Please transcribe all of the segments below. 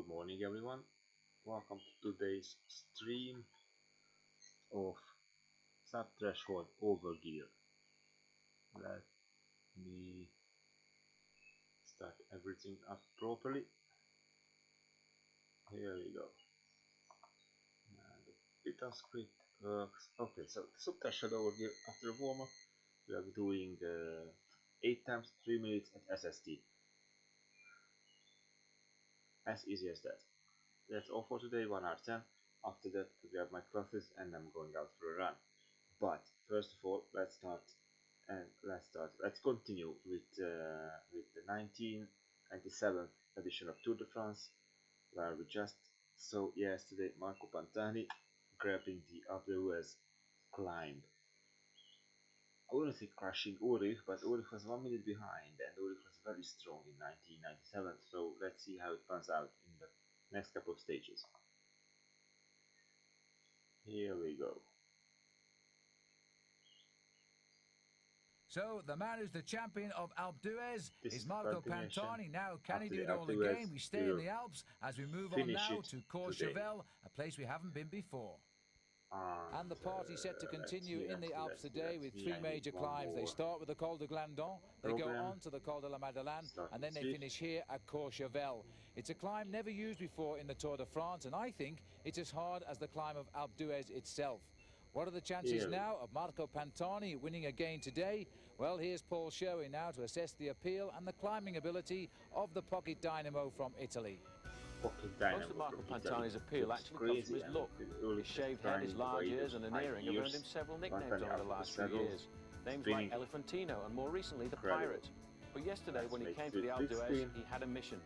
Good morning everyone, welcome to today's stream of sub-threshold overgear. Let me start everything up properly. Here we go. And the beta script works. Okay, so sub-threshold overgear after a warm-up. We are doing 8 times 3 minutes at SST. As easy as that. That's all for today, 1 hour 10. After that, I grab my clothes and I'm going out for a run. But first of all, let's continue with the 1997 edition of Tour de France, where we just saw yesterday Marco Pantani grabbing the AWS climb. I wouldn't say crushing Ullrich, but Ullrich was 1 minute behind, and Ullrich was very strong in 1997. So let's see how it pans out in the next couple of stages. Here we go. So the man who's the champion of Alpe d'Huez is Marco Pantani. Now, can he do it all Alpe again? We stay in the Alps as we move on now to Courchevel, a place we haven't been before. And the party set to continue in the Alps today with 3 major climbs. They start with the Col de Glandon, they go on to the Col de la Madeleine, and then they finish here at Courchevel. It's a climb never used before in the Tour de France, and I think it's as hard as the climb of Alpe d'Huez itself. What are the chances now of Marco Pantani winning again today? Well, here's Paul Sherwin now to assess the appeal and the climbing ability of the pocket dynamo from Italy. Most of Marco Pantani's appeal actually comes from his look. His shaved head, his large ears and an earring have earned him several nicknames over the last few years. Names like Elefantino and more recently the Pirate. But yesterday when he came to the Alpe d'Huez, he had a mission.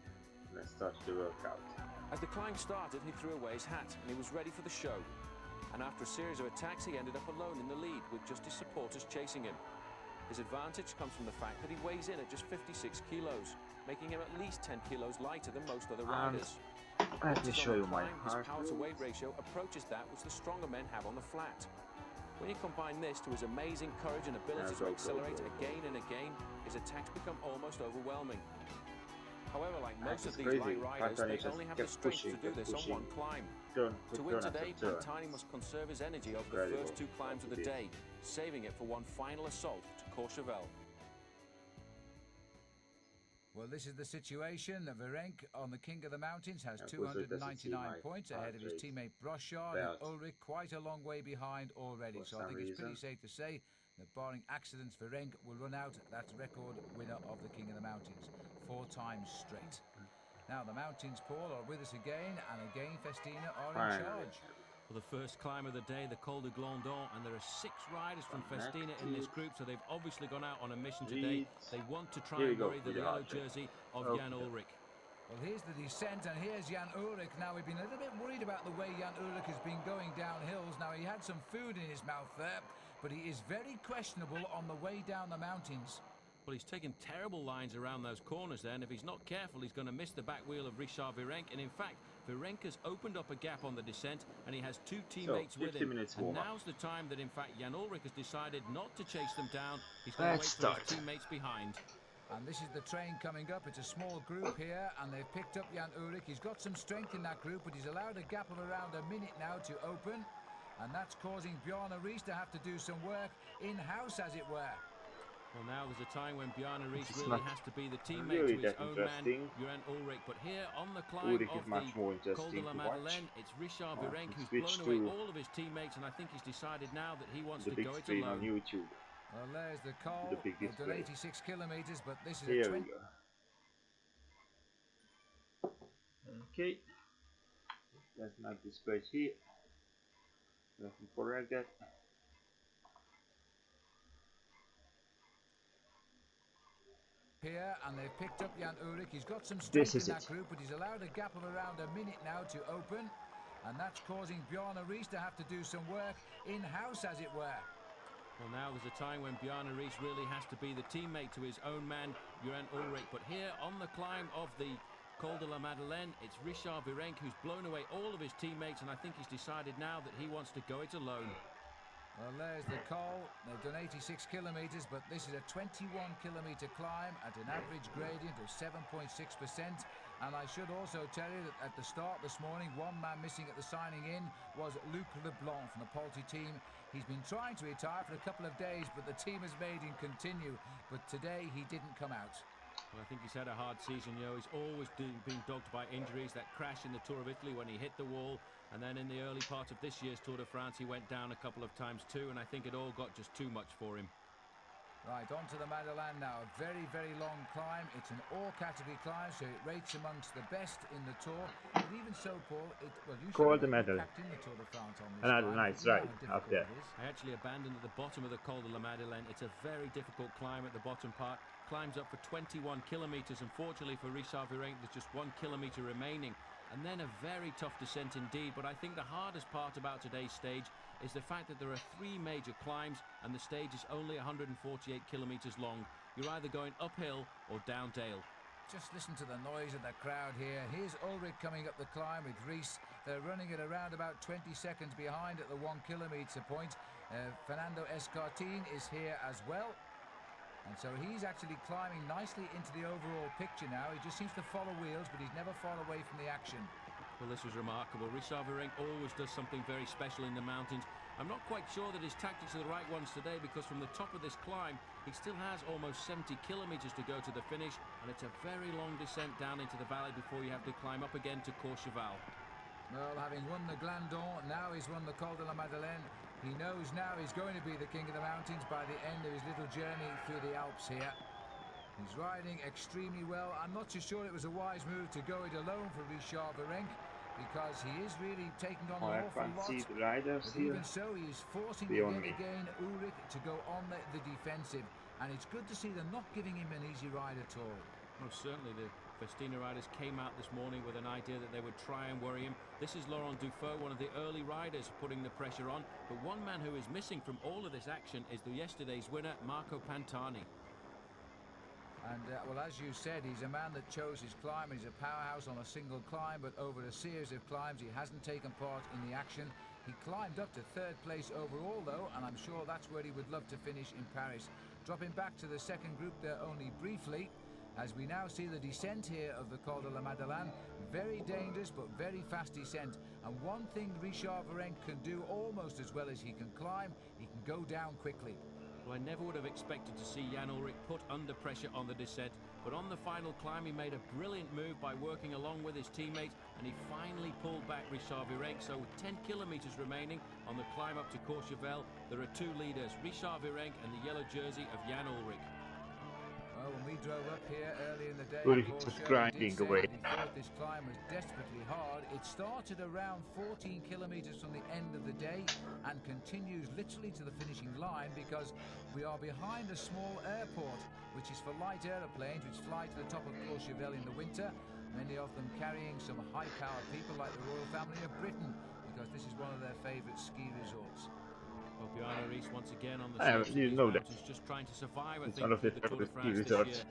Let's start the workout. As the climb started, he threw away his hat and he was ready for the show. And after a series of attacks, he ended up alone in the lead with just his supporters chasing him. His advantage comes from the fact that he weighs in at just 56 kilos, making him at least 10 kilos lighter than most other riders. Let me show you my his power-to-weight ratio approaches that which the stronger men have on the flat. When you combine this to his amazing courage and ability to accelerate again and again, his attacks become almost overwhelming. However, like most of these light riders, they only have the strength to do this on one climb. To win today, Pantani must conserve his energy over the first 2 climbs of the day, saving it for one final assault to Courchevel. Well, this is the situation. Virenque on the King of the Mountains has 299 points ahead of his teammate Brochard, and Ullrich quite a long way behind already. So I think it's pretty safe to say that barring accidents, Virenque will run out that record winner of the King of the Mountains 4 times straight. Now the Mountains, Paul, are with us again, and again Festina are in charge. For the first climb of the day, the Col de Glandon, and there are 6 riders from Festina in this group, so they've obviously gone out on a mission today. They want to try and worry the yellow jersey of Jan Ullrich. Well, here's the descent, and here's Jan Ullrich. Now, we've been a little bit worried about the way Jan Ullrich has been going down hills. Now, he had some food in his mouth there, but he is very questionable on the way down the mountains. Well, he's taken terrible lines around those corners there, and if he's not careful, he's going to miss the back wheel of Richard Virenque. And in fact, Virenque has opened up a gap on the descent, and he has 2 teammates with him. And now's the time that, in fact, Jan Ullrich has decided not to chase them down. He's going to wait for his teammates behind. And this is the train coming up. It's a small group here, and they've picked up Jan Ullrich. He's got some strength in that group, but he's allowed a gap of around a minute now to open. And that's causing Bjarne Riis to have to do some work in-house, as it were. Well, now there's a time when Bjarne Riis really has to be the teammate to his own man, Jan Ullrich. But here on the climb of the Col de la Madeleine, it's Richard Virenque who's blown away all of his teammates, and I think he's decided now that he wants to go it alone. On YouTube. Well, there's the Col. They've done 86 kilometers, but this is here a 20. We go. Okay. That's not displayed here. Nothing correct that. Here, and they've picked up Jan Ullrich. He's got some strength in that group, but he's allowed a gap of around a minute now to open, and that's causing Bjarne Riis to have to do some work in-house, as it were. Well, now there's a time when Bjarne Riis really has to be the teammate to his own man, Jan Ullrich. But here on the climb of the Col de la Madeleine, it's Richard Virenque who's blown away all of his teammates, and I think he's decided now that he wants to go it alone. Well, there's the col. They've done 86 kilometers, but this is a 21-kilometer climb at an average gradient of 7.6%. And I should also tell you that at the start this morning, one man missing at the signing in was Luc Leblanc from the Power2 team. He's been trying to retire for a couple of days, but the team has made him continue. But today, he didn't come out. Well, I think he's had a hard season, you know. He's always been dogged by injuries. That crash in the Tour of Italy when he hit the wall, and then in the early part of this year's Tour de France, he went down a couple of times too, and I think it all got just too much for him. Right, on to the Madeleine now. A very, very long climb. It's an all-category climb, so it rates amongst the best in the Tour. But even so, Paul, you called the Madeleine. In the Tour de France on this another nice ride up there. I actually abandoned at the bottom of the Col de la Madeleine. It's a very difficult climb at the bottom part. Climbs up for 21 kilometers. Unfortunately for Richard Virenque, there's just 1 kilometer remaining. And then a very tough descent indeed. But I think the hardest part about today's stage is the fact that there are 3 major climbs and the stage is only 148 kilometers long. You're either going uphill or down dale. Just listen to the noise of the crowd here. Here's Ullrich coming up the climb with Rees. They're running at around about 20 seconds behind at the 1 kilometer point. Fernando Escartin is here as well. And so he's actually climbing nicely into the overall picture now. He just seems to follow wheels, but he's never far away from the action. Well, this was remarkable. Richard Virenque always does something very special in the mountains. I'm not quite sure that his tactics are the right ones today, because from the top of this climb, he still has almost 70 kilometers to go to the finish, and it's a very long descent down into the valley before you have to climb up again to Courchevel. Well, having won the Glandon, now he's won the Col de la Madeleine. He knows now he's going to be the king of the mountains by the end of his little journey through the Alps here. He's riding extremely well. I'm not so sure it was a wise move to go it alone for Richard Virenque, because he is really taking on an awful lot. But even so, he's forcing again Ullrich to go on the defensive. And it's good to see them not giving him an easy ride at all. Most certainly, the Festina riders came out this morning with an idea that they would try and worry him. This is Laurent Dufaux, one of the early riders, putting the pressure on. But one man who is missing from all of this action is the yesterday's winner, Marco Pantani. And, well, as you said, he's a man that chose his climb. He's a powerhouse on a single climb, but over a series of climbs, he hasn't taken part in the action. He climbed up to 3rd place overall, though, and I'm sure that's where he would love to finish in Paris. Dropping back to the second group there only briefly, as we now see the descent here of the Col de la Madeleine. Very dangerous, but very fast descent. And one thing Richard Virenque can do almost as well as he can climb, he can go down quickly. Well, I never would have expected to see Jan Ullrich put under pressure on the descent, but on the final climb he made a brilliant move by working along with his teammate, and he finally pulled back Richard Virenque. So with 10 kilometers remaining on the climb up to Courchevel, there are 2 leaders, Richard Virenque and the yellow jersey of Jan Ullrich. Well, when we drove up here early in the day, Ullrich was grinding away. He thought this climb was desperately hard. It started around 14 kilometers from the end of the day and continues literally to the finishing line, because we are behind a small airport, which is for light aeroplanes which fly to the top of Courchevel in the winter, many of them carrying some high-powered people like the royal family of Britain, because this is one of their favourite ski resorts. Well, Bjarne Riis once again on the mountains, just trying to survive, I think, the Tour de France this year.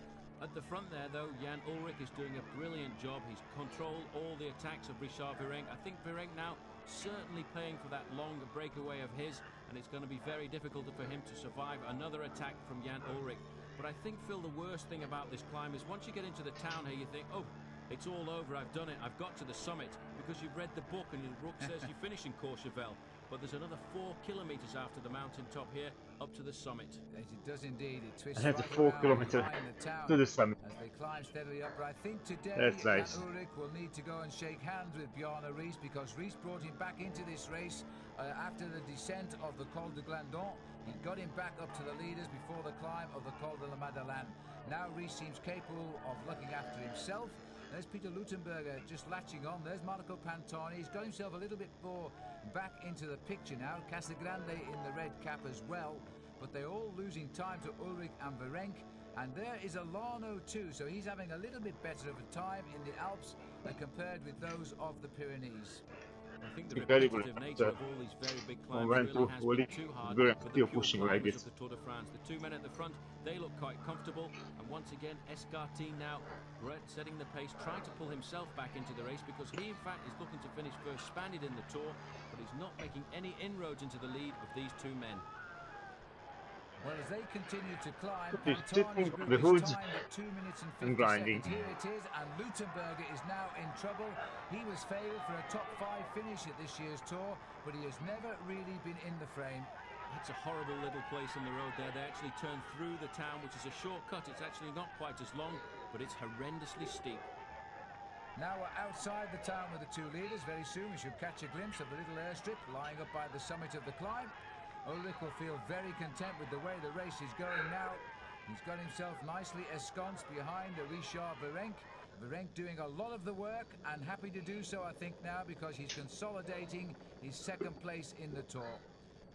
At the front there, though, Jan Ullrich is doing a brilliant job. He's controlled all the attacks of Richard Virenque. I think Virenque now certainly paying for that long breakaway of his, and it's going to be very difficult for him to survive another attack from Jan Ullrich. But I think, Phil, the worst thing about this climb is once you get into the town here, you think, oh, it's all over, I've done it, I've got to the summit, because you've read the book and the book says you finish in Courchevel. But there's another 4 kilometers after the mountain top here, up to the summit. Yes, it does indeed. It twists right 4 kilometers to the summit. As they climb steadily up. But I think today, nice. Ullrich will need to go and shake hands with Bjarne Riis, because Riis brought him back into this race after the descent of the Col de Glandon. He got him back up to the leaders before the climb of the Col de la Madeleine. Now Riis seems capable of looking after himself. There's Peter Luttenberger just latching on. There's Marco Pantani. He's got himself a little bit more back into the picture now. Casagrande in the red cap as well. But they're all losing time to Ullrich and Virenque. And there is Alano too. So he's having a little bit better of a time in the Alps compared with those of the Pyrenees. I think the repetitive nature of all these very big climbs really has been too hard for the pure climbers of the Tour de France. The two men at the front, they look quite comfortable, and once again, Escartine now setting the pace, trying to pull himself back into the race, because he in fact is looking to finish first Spaniard in the Tour, but he's not making any inroads into the lead of these two men. Well, as they continue to climb, Pantani's group is timed at 2 minutes and 50 seconds. Here it is, and Luttenberger is now in trouble. He was favoured for a top 5 finish at this year's Tour, but he has never really been in the frame. It's a horrible little place on the road there. They actually turn through the town, which is a shortcut. It's actually not quite as long, but it's horrendously steep. Now we're outside the town with the two leaders. Very soon we should catch a glimpse of the little airstrip lying up by the summit of the climb. Ullrich will feel very content with the way the race is going now. He's got himself nicely ensconced behind Richard Virenque. Virenque doing a lot of the work, and happy to do so, I think, now, because he's consolidating his second place in the Tour.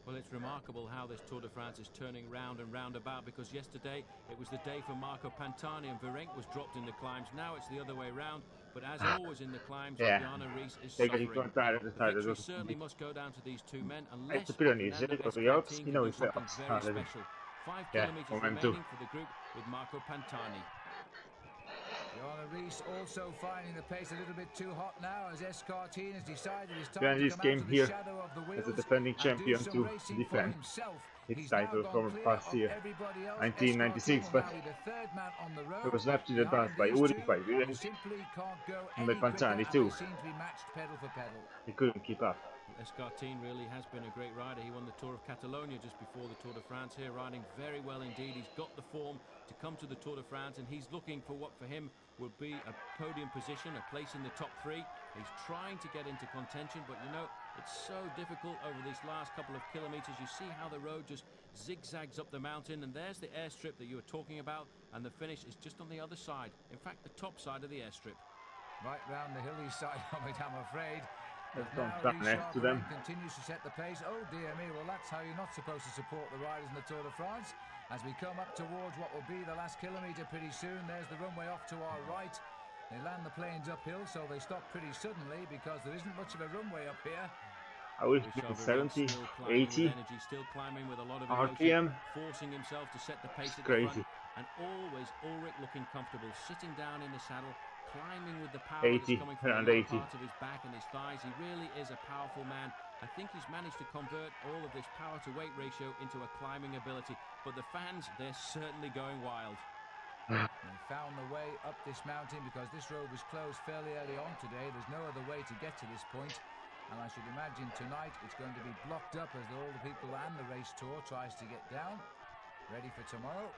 Well, it's remarkable how this Tour de France is turning round and round about, because yesterday it was the day for Marco Pantani and Virenque was dropped in the climbs. Now it's the other way round, but as always in the climbs, Jana Rees is suffering. The victory certainly must go down to these two men, unless Fernando Escartine can do something very special. 5 kilometers remaining for the group with Marco Pantani. Jana Rees also finding the pace a little bit too hot now, as Escartine has decided it's time to come out of the shadow of the wheels as a defending champion to defend its title from past year, 1996, but it was left in advance by Ullrich, by Virenque, and by Pantani too. He couldn't keep up. Escartine really has been a great rider. He won the Tour of Catalonia just before the Tour de France here, riding very well indeed. He's got the form to come to the Tour de France, and he's looking for what for him would be a podium position, a place in the top 3. He's trying to get into contention, but you know, it's so difficult over these last couple of kilometers. You see how the road just zigzags up the mountain, and there's the airstrip that you were talking about, and the finish is just on the other side. In fact, the top side of the airstrip. Right round the hilly side of it, I'm afraid. Let's don't stand next to them. Continues to set the pace. Oh dear me, well that's how you're not supposed to support the riders in the Tour de France. As we come up towards what will be the last kilometre pretty soon, there's the runway off to our right. They land the planes uphill, so they stop pretty suddenly because there isn't much of a runway up here. I wish it was 70, 80 still climbing with a lot of RPM, forcing himself to set the pace at crazy. The front, and always Ullrich looking comfortable, sitting down in the saddle, climbing with the power 80, that's coming from around the 80. part of his back and his thighs. He really is a powerful man. I think he's managed to convert all of this power to weight ratio into a climbing ability, but the fans, they're certainly going wild. They found the way up this mountain because this road was closed fairly early on today. There's no other way to get to this point, and I should imagine tonight it's going to be blocked up as all the people and the race tour tries to get down, ready for tomorrow.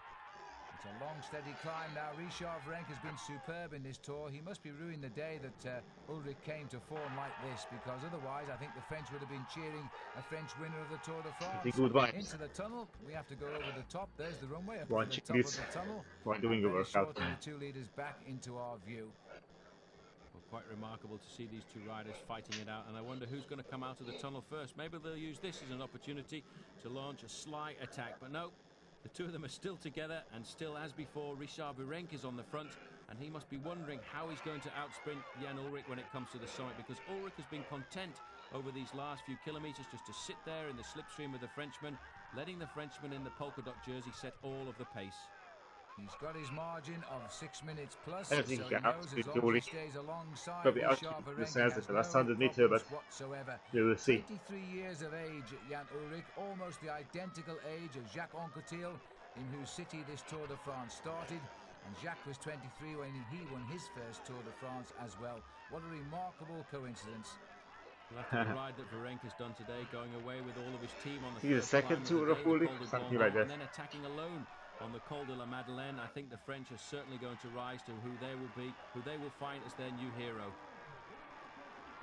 It's a long, steady climb now. Richard Virenque has been superb in this Tour. He must be ruining the day that Ullrich came to form like this, because otherwise I think the French would have been cheering a French winner of the Tour de France. Into the tunnel, we have to go over the top. There's the runway up to the top of the tunnel. While doing a workout. The two leaders back into our view. Well, quite remarkable to see these two riders fighting it out, and I wonder who's going to come out of the tunnel first. Maybe they'll use this as an opportunity to launch a sly attack, but no. The two of them are still together, and still as before, Richard Virenque is on the front, and he must be wondering how he's going to outsprint Jan Ullrich when it comes to the summit, because Ullrich has been content over these last few kilometers just to sit there in the slipstream of the Frenchman, letting the Frenchman in the polka dot jersey set all of the pace. He's got his margin of 6 minutes plus, I think so he knows as long as he stays alongside Richard Virenque has the last 100 meter, but whatsoever. you will see. 23 years of age, Jan Ullrich, almost the identical age of Jacques Anquetil, in whose city this Tour de France started, and Jacques was 23 when he won his first Tour de France as well. What a remarkable coincidence. After the ride that Virenque has done today, going away with all of his team on the first second Tour of Ullrich, something like that. And then attacking alone on the Col de la Madeleine. I think the French are certainly going to rise to who they will find as their new hero.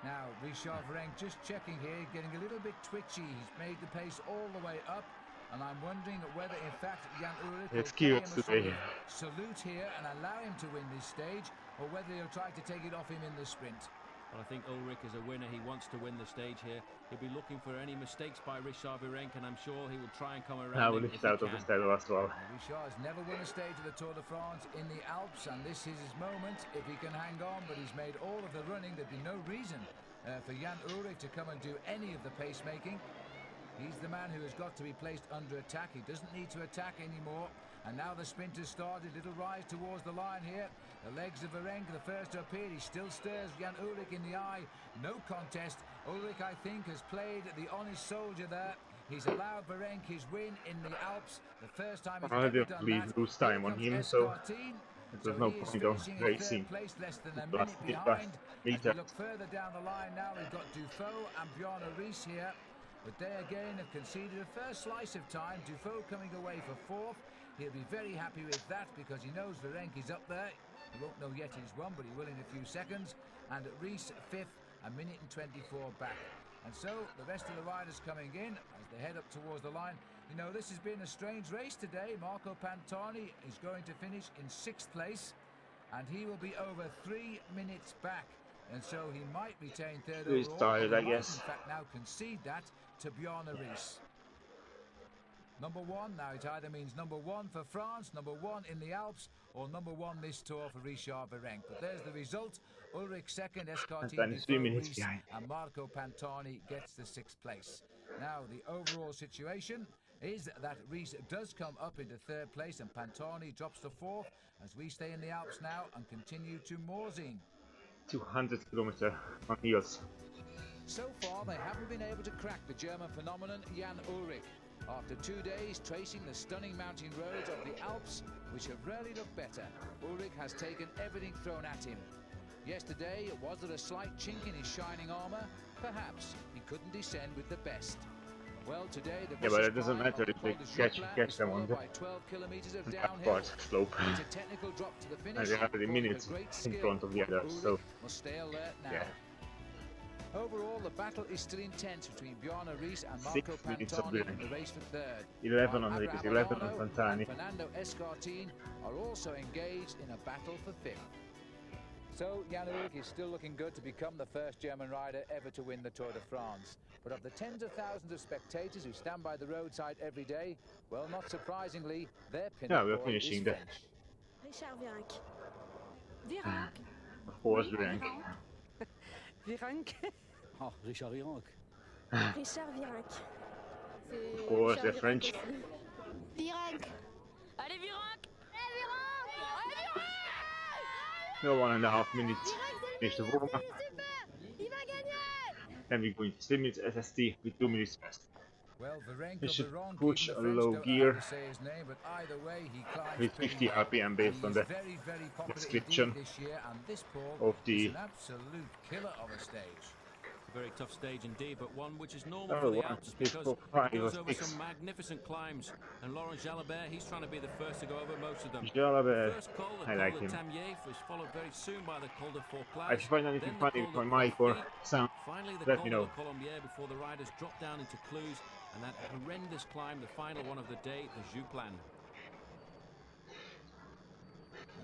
Now, Richard Virenque just checking here, getting a little bit twitchy. He's made the pace all the way up, and I'm wondering whether, in fact, Jan Ullrich will pay him a sort of salute here and allow him to win this stage, or whether he'll try to take it off him in the sprint. Well, I think Ullrich is a winner. He wants to win the stage here. He'll be looking for any mistakes by Richard Virenque, and I'm sure he will try and come around. Now we'll lift out of the saddle as well. Richard has never won a stage of the Tour de France in the Alps, and this is his moment if he can hang on, but he's made all of the running. There'd be no reason for Jan Ullrich to come and do any of the pacemaking. He's the man who has got to be placed under attack. He doesn't need to attack anymore. And now the sprint has started. Little rise towards the line here. The legs of Virenque, the first to appear. He still stares Jan Ullrich in the eye. No contest. Ullrich, I think, has played the honest soldier there. He's allowed Virenque his win in the Alps. The first time he's ever done that. Lose time on him, so there's no point of racing. Place, less than a minute behind. As we look further down the line now, we've got Dufault and Bjarne Riis here. But they again have conceded a first slice of time. Dufault coming away for fourth. He'll be very happy with that because he knows Virenque is up there. He won't know yet he's won, but he will in a few seconds. And Riis fifth, a minute and 24 back. And so the rest of the riders coming in as they head up towards the line. You know, this has been a strange race today. Marco Pantani is going to finish in 6th place, and he will be over 3 minutes back. And so he might retain third overall. He's tired, I guess. In fact, now concede that to Bjarne Riis. Number 1, now it either means number 1 for France, number 1 in the Alps, or number 1 this tour for Richard Virenque. But there's the result. Ullrich second, Escartini, 3 minutes Riis, behind. and Marco Pantani gets the 6th place. Now the overall situation is that Riis does come up into 3rd place and Pantani drops to 4th as we stay in the Alps now and continue to Morzine. 200 kilometers on heels. So far they haven't been able to crack the German phenomenon Jan Ullrich. After 2 days tracing the stunning mountain roads of the Alps, which have rarely looked better, Ullrich has taken everything thrown at him. Yesterday, was there a slight chink in his shining armour? Perhaps. He couldn't descend with the best. Well, today the but it doesn't matter if they catch them on the part slope. It's a technical drop to the finish. And they have the minutes in front of the others, so must stay alert now. Yeah. Overall, the battle is still intense between Bjarne Riis and Marco Pantani in the race for 3rd. 11 on Riis, 11 on Pantani. And Fernando Escartin are also engaged in a battle for 5th. So Jan Ullrich is still looking good to become the first German rider ever to win the Tour de France. But of the tens of thousands of spectators who stand by the roadside every day, well, not surprisingly, their pinnacle is French. Richard Virenque. Virenque. Of course, Virenque. Virenque. Oh, Richard Virenque. Richard Virenque. Of course, they're French. Virenque. Allez, Virenque. No 1.5 minutes. Finish the warm up. Then we go into Streamlabs SST with 2 minutes fast. Well, We should push a low gear with 50 RPM based on the description of the absolute killer of a stage. A very tough stage indeed, but one which is normal for the Alps because it goes over some magnificent climbs. And Laurent Jalabert, he's trying to be the first to go over most of them. Jalabert, First col, the I like him. Tamier, was followed very soon by the Col de Forclaz. I find anything funny with my mic or sound, Finally, the let Col me de know. Colombier before the riders drop down into Cluse, and that horrendous climb, the final one of the day, the Jouplan.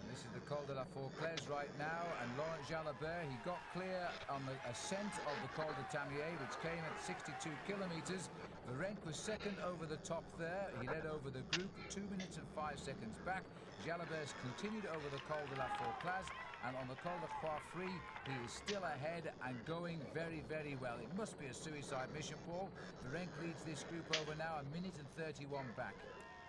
This is the Col de la Forclaz right now, and Laurent Jalabert, he got clear on the ascent of the Col de Tamier, which came at 62 kilometers. Virenque was second over the top there. He led over the group 2 minutes and 5 seconds back. Jalabert continued over the Col de la Forclaz, and on the Col de Croix-Free, he is still ahead and going very, very well. It must be a suicide mission, Paul. Virenque leads this group over now, 1 minute and 31 back.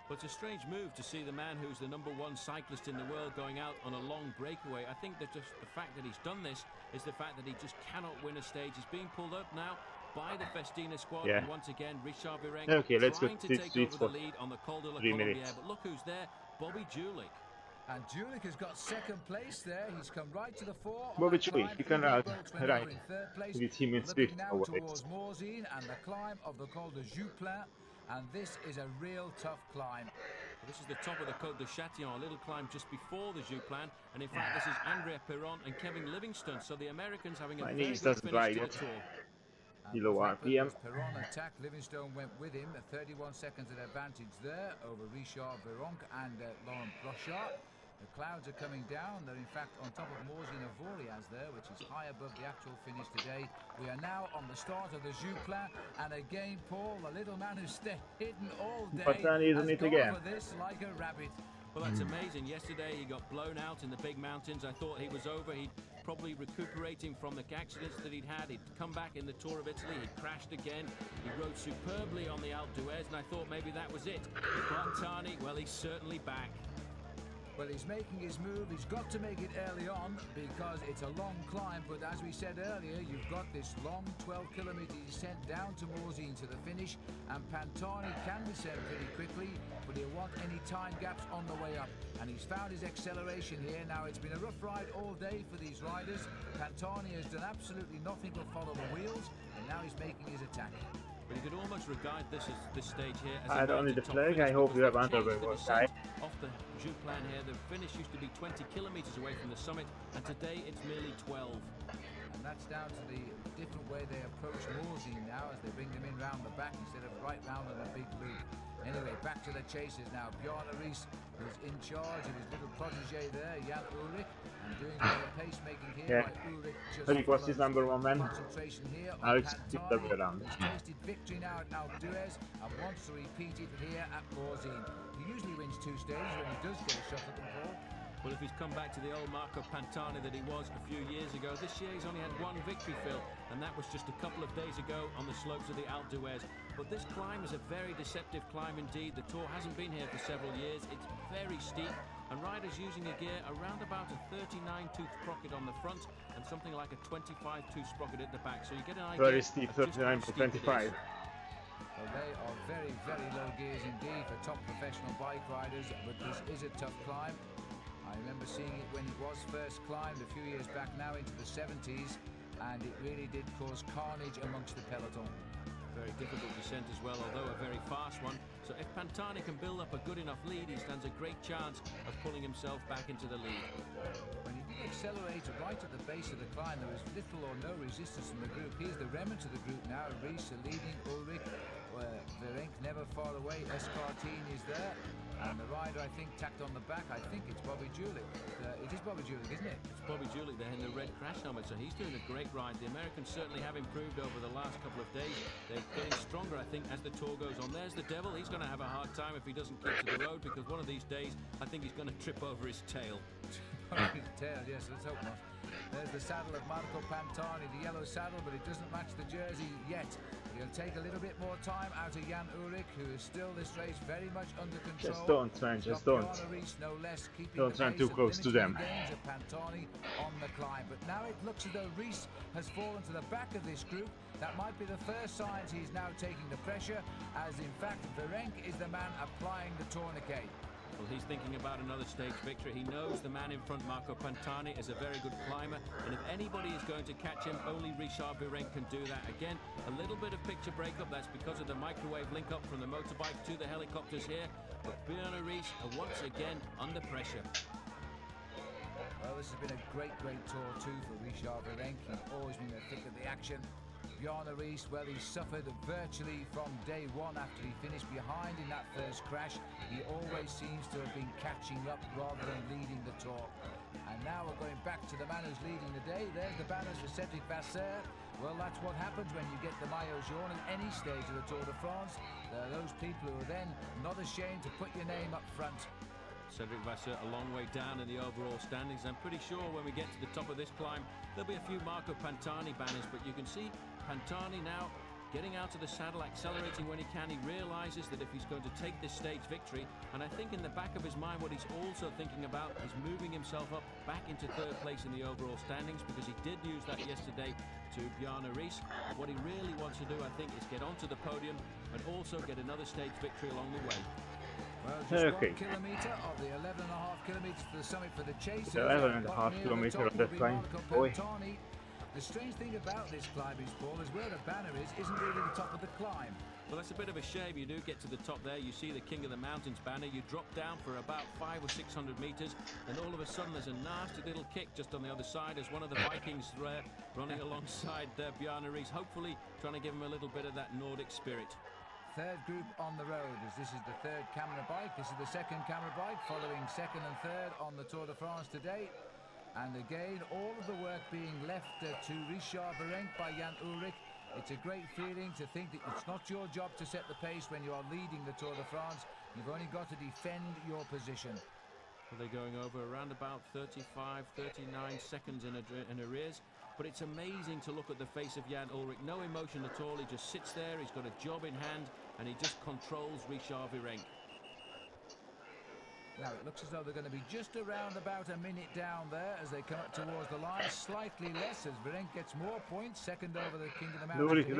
But it's a strange move to see the man who's the #1 cyclist in the world going out on a long breakaway. I think that just the fact that he's done this is the fact that he just cannot win a stage. He's being pulled up now by the Festina squad. Yeah. And once again, Richard Virenque Okay, let's go trying to to take streets over the for lead on the Col de la 3 Colombière. minutes. But look who's there, Bobby Julich. And Julich has got second place there. He's come right to the fore. Bobby Julich, he can ride right in third place. with him in Looking Zwift now over towards Morzine and the climb of the Col de Jouplan. And this is a real tough climb. This is the top of the Côte de Châtillon, a little climb just before the Jouplan. And in fact, this is Andrea Perron and Kevin Livingston. So the Americans having a My very knees good doesn't finish ride to the it. tour. Below RPM. Perron attacked. Livingstone went with him. 31 seconds at advantage there over Richard Virenque and Laurent Brochard. The clouds are coming down. They're in fact on top of Morzine of Voriaz there, which is high above the actual finish today. We are now on the start of the Jouplan, and again, Paul, the little man who's stayed hidden all day, Pantani isn't has it gone again? for this like a rabbit. Well, that's amazing. Yesterday he got blown out in the big mountains. I thought he was over. He'd probably recuperating from the accidents that he'd had. He'd come back in the Tour of Italy. He crashed again. He rode superbly on the Alpe d'Huez, and I thought maybe that was it. Pantani, well, he's certainly back. Well, he's making his move. He's got to make it early on because it's a long climb. But as we said earlier, you've got this long 12-kilometer descent down to Morzine to the finish. And Pantani can descend pretty quickly, but he'll want any time gaps on the way up. And he's found his acceleration here. Now, it's been a rough ride all day for these riders. Pantani has done absolutely nothing but follow the wheels, and now he's making his attack. But you could almost regard this stage here as I don't need the flag. I hope you have Vandenbrook outside. Off the Joux plan here, the finish used to be 20 kilometers away from the summit, and today it's merely 12. And that's down to the different way they approach Morzine now, as they bring them in round the back instead of right round on a big loop. Anyway, back to the chasers now. Bjarne Riis, who's in charge of his little protege there, Jan Ullrich, and doing a bit of pace-making here by Ullrich. Ullrich was his number one man. Concentration here on Now it's the other way around. He's tasted victory now at Alpe d'Huez and wants to repeat it here at Morzine. He usually wins 2 stages when he does get a shot at them, Paul. Well, if he's come back to the old Marco Pantani that he was a few years ago, this year he's only had 1 victory, Phil, and that was just a couple of days ago on the slopes of the Alpe d'Huez. But this climb is a very deceptive climb indeed. The Tour hasn't been here for several years. It's very steep, and riders using a gear around about a 39-tooth sprocket on the front and something like a 25-tooth sprocket at the back. So you get an idea. Very steep, 39 to 25. Well, they are very, very low gears indeed for top professional bike riders, but this is a tough climb. I remember seeing it when it was first climbed a few years back now into the 70s, and it really did cause carnage amongst the peloton. Very difficult descent as well, although a very fast one. So if Pantani can build up a good enough lead, he stands a great chance of pulling himself back into the lead. When he did accelerate right at the base of the climb, there was little or no resistance from the group. Here's the remnant of the group now. Riis leading, Ullrich, Virenque never far away, Escartine is there. And the rider, I think, tacked on the back, I think it's Bobby Julich. It is Bobby Julich, isn't it? It's Bobby Julich there in the red crash helmet, so he's doing a great ride. The Americans certainly have improved over the last couple of days. They're getting stronger, I think, as the Tour goes on. There's the devil. He's going to have a hard time if he doesn't keep to the road, because one of these days, I think he's going to trip over his tail. His tail, yes, let's hope not. There's the saddle of Marco Pantani, the yellow saddle, but it doesn't match the jersey yet. He'll take a little bit more time out of Jan Ullrich, who is still this race very much under control. Just don't, man, just don't. Riis, no less, Don't run too close to them. The Pantani on the climb, but now it looks as though Riis has fallen to the back of this group. That might be the first signs he's now taking the pressure, as in fact Virenque is the man applying the tourniquet. Well, he's thinking about another stage victory. He knows the man in front, Marco Pantani, is a very good climber, and if anybody is going to catch him, only Richard Virenque can do that. Again, a little bit of picture breakup. That's because of the microwave link-up from the motorbike to the helicopters here. But Bjarne Riis are once again under pressure. Well, this has been a great, great tour too for Richard Virenque. He's always been in the thick of the action. Bjarne Riis, well, he suffered virtually from day one after he finished behind in that first crash. He always seems to have been catching up rather than leading the Tour. And now we're going back to the man who's leading the day. There's the banners for Cedric Vasseur. Well, that's what happens when you get the maillot jaune at any stage of the Tour de France. There are those people who are then not ashamed to put your name up front. Cedric Vasseur a long way down in the overall standings. I'm pretty sure when we get to the top of this climb, there'll be a few Marco Pantani banners, but you can see Pantani now getting out of the saddle, accelerating when he can. He realizes that if he's going to take this stage victory, and I think in the back of his mind what he's also thinking about is moving himself up back into 3rd place in the overall standings, because he did use that yesterday to Bjarne Riis. What he really wants to do, I think, is get onto the podium and also get another stage victory along the way. Well, just 1 kilometre of the 11.5 kilometres to the summit for the chasers. 11.5 kilometres on that climb. The strange thing about this climb is, Paul, is where the banner isn't really the top of the climb. Well, that's a bit of a shame. You do get to the top there, you see the King of the Mountains banner, you drop down for about 500 or 600 metres, and all of a sudden there's a nasty little kick just on the other side as one of the Vikings running alongside Bjarne Riis, hopefully trying to give him a little bit of that Nordic spirit. 3rd group on the road, as this is the 3rd camera bike. This is the 2nd camera bike, following 2nd and 3rd on the Tour de France today. And again, all of the work being left to Richard Virenque by Jan Ullrich. It's a great feeling to think that it's not your job to set the pace when you are leading the Tour de France. You've only got to defend your position. So they're going over around about 35, 39 seconds in arrears. But it's amazing to look at the face of Jan Ullrich. No emotion at all. He just sits there. He's got a job in hand, and he just controls Richard Virenque. Now it looks as though they're going to be just around about a minute down there as they come up towards the line. Slightly less as Virenque gets more points. Second over the King of the Mountains. He's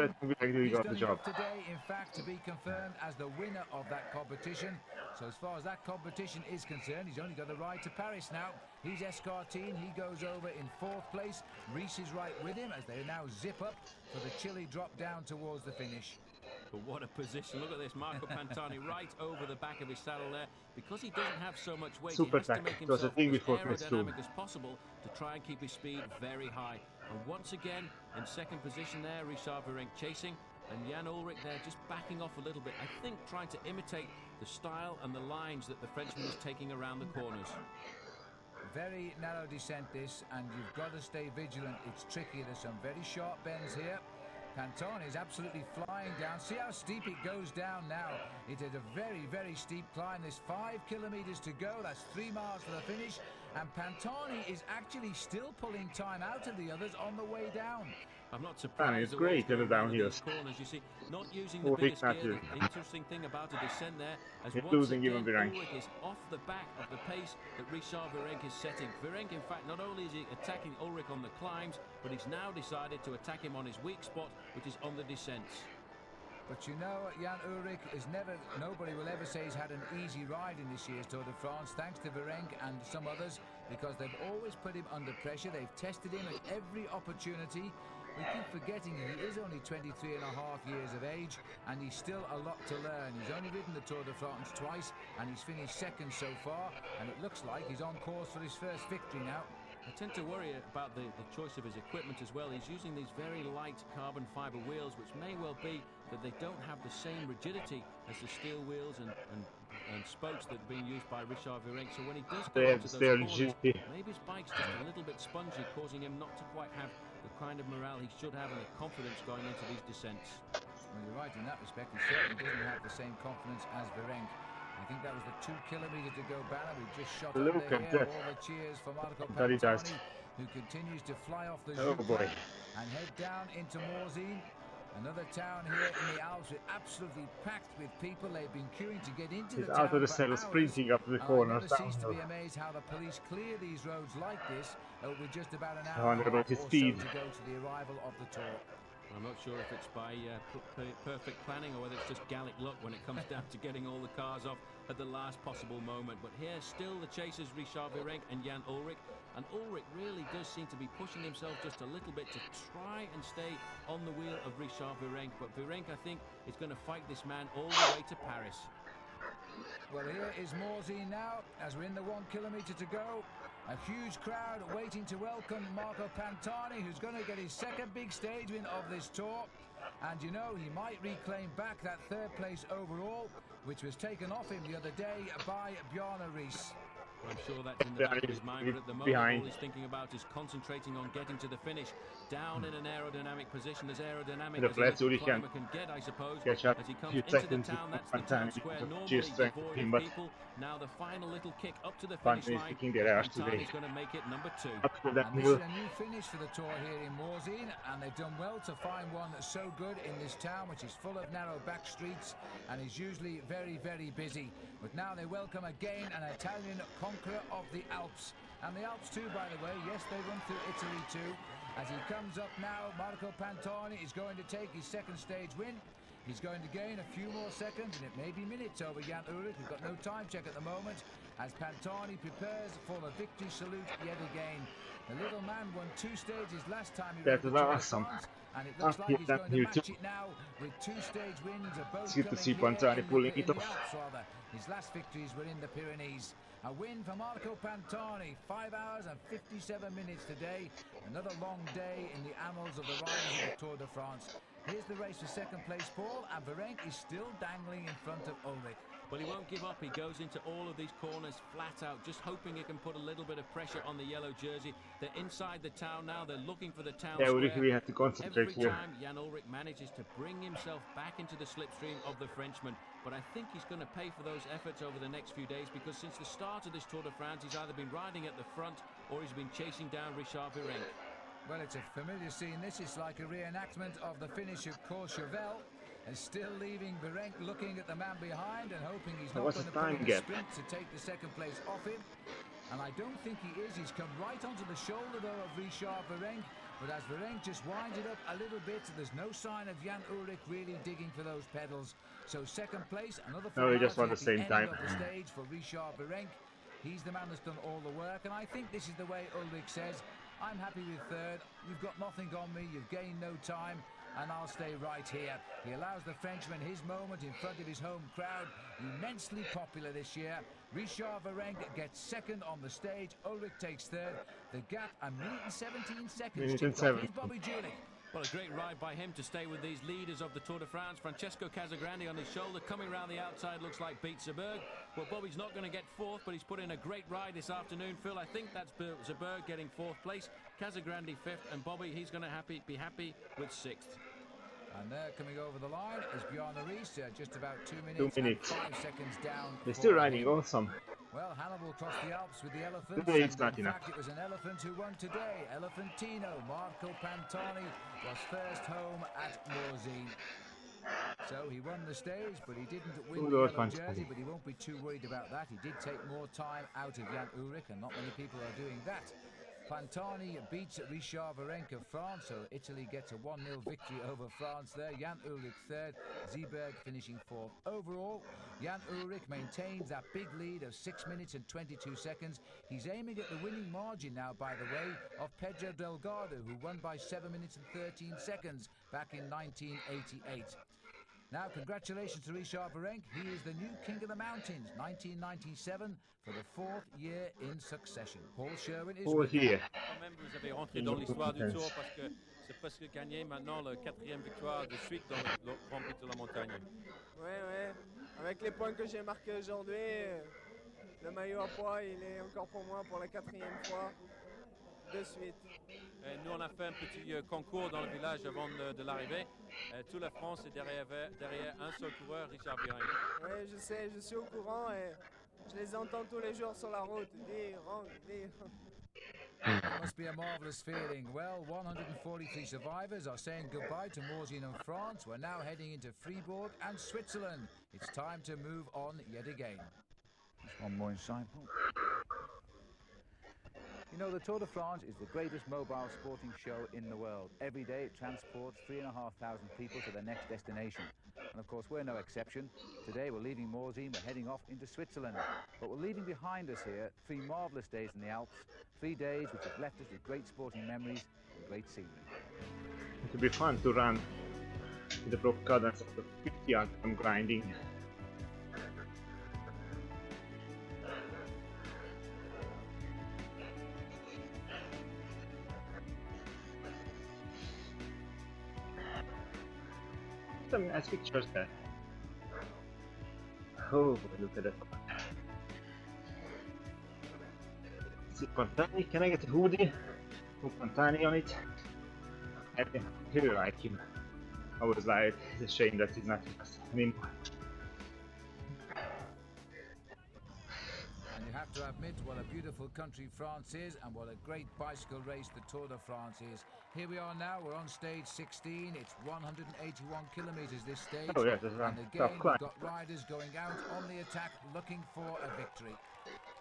done enough today, in fact, to be confirmed as the winner of that competition. So as far as that competition is concerned, he's only got a ride to Paris now. He's escortine. He goes over in 4th place. Reese is right with him as they now zip up for the chilly drop down towards the finish. But what a position. Look at this. Marco Pantani right over the back of his saddle there. Because he doesn't have so much weight, he has to make himself as aerodynamic as possible to try and keep his speed very high. And once again, in 2nd position there, Richard Virenque chasing. And Jan Ullrich there just backing off a little bit. I think trying to imitate the style and the lines that the Frenchman is taking around the corners. Very narrow descent this, and you've got to stay vigilant. It's tricky. There's some very sharp bends here. Pantani is absolutely flying down. See how steep it goes down now. It is a very, very steep climb. There's 5 kilometers to go. That's 3 miles for the finish. And Pantani is actually still pulling time out of the others on the way down. I'm not surprised. It's great in the downhills. Corners, you see, not using the biggest gear. The interesting thing about a descent there, as once again Ullrich is off the back of the pace that Richard Virenque is setting. Virenque, in fact, not only is he attacking Ullrich on the climbs, but he's now decided to attack him on his weak spot, which is on the descents. But you know, Jan Ullrich is nobody will ever say he's had an easy ride in this year's Tour de France, thanks to Virenque and some others, because they've always put him under pressure. They've tested him at every opportunity. We keep forgetting he is only 23 and a half years of age, and he's still a lot to learn. He's only ridden the Tour de France twice, and he's finished 2nd so far, and it looks like he's on course for his first victory now. I tend to worry about the choice of his equipment as well. He's using these very light carbon fiber wheels, which may well be that they don't have the same rigidity as the steel wheels and spokes that are being used by Richard Virenque. So when he does go into those corners, maybe his bike's just a little bit spongy, causing him not to quite have the kind of morale he should have and the confidence going into these descents. Well, you're right in that respect. He certainly doesn't have the same confidence as Virenque. I think that was the 2 kilometers to go banner. We just shot up there. All the cheers for Marco Pantani, who continues to fly off the Gigabyte and head down into Morzine. Another town here in the Alps, absolutely packed with people. They've been queuing to get into the town out of the saddle, sprinting up the corners. I never cease to be amazed how the police clear these roads like this with just about an hour or so to go to the arrival of the Tour. I'm not sure if it's by perfect planning or whether it's just Gallic luck when it comes down to getting all the cars off at the last possible moment. But here still the chasers Richard Virenque and Jan Ullrich. And Ullrich really does seem to be pushing himself just a little bit to try and stay on the wheel of Richard Virenque. But Virenque, I think, is going to fight this man all the way to Paris. Well, here is Morzine now as we're in the 1 kilometer to go. A huge crowd waiting to welcome Marco Pantani, who's going to get his 2nd big stage win of this Tour. And you know, he might reclaim back that 3rd place overall, which was taken off him the other day by Bjarne Riis. I'm sure that's in the back of his mind, but at the moment all he's thinking about is concentrating on getting to the finish. Down in an aerodynamic position, as aerodynamic as a climber can get, I suppose. As he comes into the town, that's the town square, normally devoid of people. Now the final little kick up to the finish line. Pantani's going to make it number 2. And this is a new finish for the Tour here in Morzine, and they've done well to find one that's so good in this town, which is full of narrow back streets and is usually very, very busy. But now they welcome again an Italian conqueror of the Alps. And the Alps too, by the way, yes, they run through Italy too. As he comes up now, Marco Pantani is going to take his 2nd stage win. He's going to gain a few more seconds, and it may be minutes over Jan Ullrich. We've got no time check at the moment, as Pantani prepares for the victory salute yet again. The little man won 2 stages last time he rode the Tour de France, and it looks like he's going to match it now with 2 stage wins of both coming here in the Alps, rather. His last victories were in the Pyrenees. A win for Marco Pantani, 5 hours and 57 minutes today. Another long day in the annals of the riders of the Tour de France. Here's the race for second place, Paul, and Virenque is still dangling in front of Ullrich. Well, he won't give up. He goes into all of these corners flat out, just hoping he can put a little bit of pressure on the yellow jersey. They're inside the town now. They're looking for the town square. Ullrich, we have to concentrate Every here. time Jan Ullrich manages to bring himself back into the slipstream of the Frenchman. But I think he's going to pay for those efforts over the next few days, because since the start of this Tour de France, he's either been riding at the front or he's been chasing down Richard Virenque. Well, it's a familiar scene. This is like a reenactment of the finish of Courchevel. And still leaving Virenque looking at the man behind and hoping he's not going to put in a sprint to take the second place off him. And I don't think he is. He's come right onto the shoulder, though, of Richard Virenque. But as Virenque just winds it up a little bit, there's no sign of Jan Ullrich really digging for those pedals. So second place, another formality just won the same time. of the stage for Richard Virenque. He's the man that's done all the work, and I think this is the way Ullrich says, I'm happy with third, you've got nothing on me, you've gained no time, and I'll stay right here. He allows the Frenchman his moment in front of his home crowd. Immensely popular this year. Richard Virenque gets second on the stage. Ullrich takes third. The gap, a minute and 17 seconds. Here's Bobby Julich. Well, a great ride by him to stay with these leaders of the Tour de France. Francesco Casagrande on his shoulder, coming around the outside, looks like beat Zerberg. Well, Bobby's not going to get fourth, but he's put in a great ride this afternoon. Phil, I think that's Zerberg getting fourth place, Casagrande fifth, and Bobby, he's going to be happy with sixth. And there, coming over the line, is Bjorn Rees, just about 2 minutes, and 5 seconds down. They're still riding awesome. Well, Hannibal crossed the Alps with the elephant. In fact, it was an elephant who won today. Elephantino, Marco Pantani, was first home at Morzine. So he won the stage, but he didn't win the yellow jersey, but he won't be too worried about that. He did take more time out of Jan Ullrich, and not many people are doing that. Pantani beats Richard Virenque of France, so Italy gets a 1-0 victory over France there. Jan Ullrich third, Zerberg finishing fourth. Overall, Jan Ullrich maintains that big lead of 6 minutes and 22 seconds. He's aiming at the winning margin now, by the way, of Pedro Delgado, who won by 7 minutes and 13 seconds back in 1988. Now, congratulations to Richard Virenque. He is the new King of the Mountains, 1997, for the 4th year in succession. Paul Sherwin is with you. Quand même, vous avez rentré dans l'histoire du Tour parce que c'est presque gagné maintenant, la 4e victoire de suite dans le Grand Prix de la Montagne. Ouais. Avec les points que j'ai marqués aujourd'hui, le maillot à poids, il est encore pour moi pour la 4e fois de suite. Et nous, on a fait un petit concours dans le village avant de l'arrivée. Toute la France est derrière un seul coureur, Richard Virenque. Oui, je sais, je suis au courant et je les entends tous les jours sur la route. Virenque. It must be a marvellous feeling. Well, 143 survivors are saying goodbye to Morzine and France. We're now heading into Fribourg and Switzerland. It's time to move on yet again. Just one more inside. You know, the Tour de France is the greatest mobile sporting show in the world. Every day it transports 3,500 people to their next destination. And of course, we're no exception. Today we're leaving Morzine, we're heading off into Switzerland. But we're leaving behind us here 3 marvellous days in the Alps. 3 days which have left us with great sporting memories and great scenery. It would be fun to run with the broke cadence of the 50 RPM grinding. Some nice pictures there. Oh, look at that. Is it Pantani? Can I get a hoodie? Put Pantani on it. I really like him. I was like, it's a shame that he's not with us anymore. And you have to admit what a beautiful country France is, and what a great bicycle race the Tour de France is. Here we are now, we're on stage 16, it's 181 kilometres this stage, oh, yeah, that's right. And again we've got riders going out on the attack looking for a victory.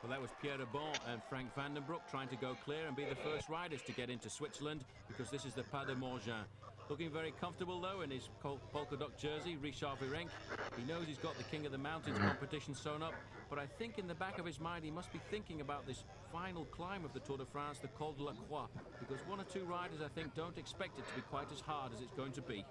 Well, that was Pierre Bon and Frank Vandenbrook trying to go clear and be the first riders to get into Switzerland, because this is the Pas de Morgin. Looking very comfortable though in his polka dot jersey, Richard Virenque. He knows he's got the King of the Mountains competition sewn up, but I think in the back of his mind he must be thinking about this final climb of the Tour de France, the Col de la Croix, because 1 or 2 riders I think don't expect it to be quite as hard as it's going to be.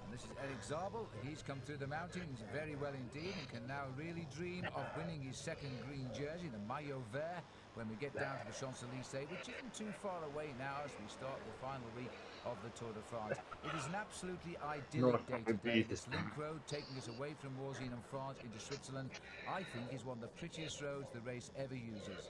And this is Eric Zabel. He's come through the mountains very well indeed and can now really dream of winning his second green jersey, the maillot vert, when we get down to the Champs-Élysées, which isn't too far away now as we start the final week of the Tour de France. It is an absolutely idyllic day today. This link road taking us away from Morzine and France into Switzerland, I think, is one of the prettiest roads the race ever uses.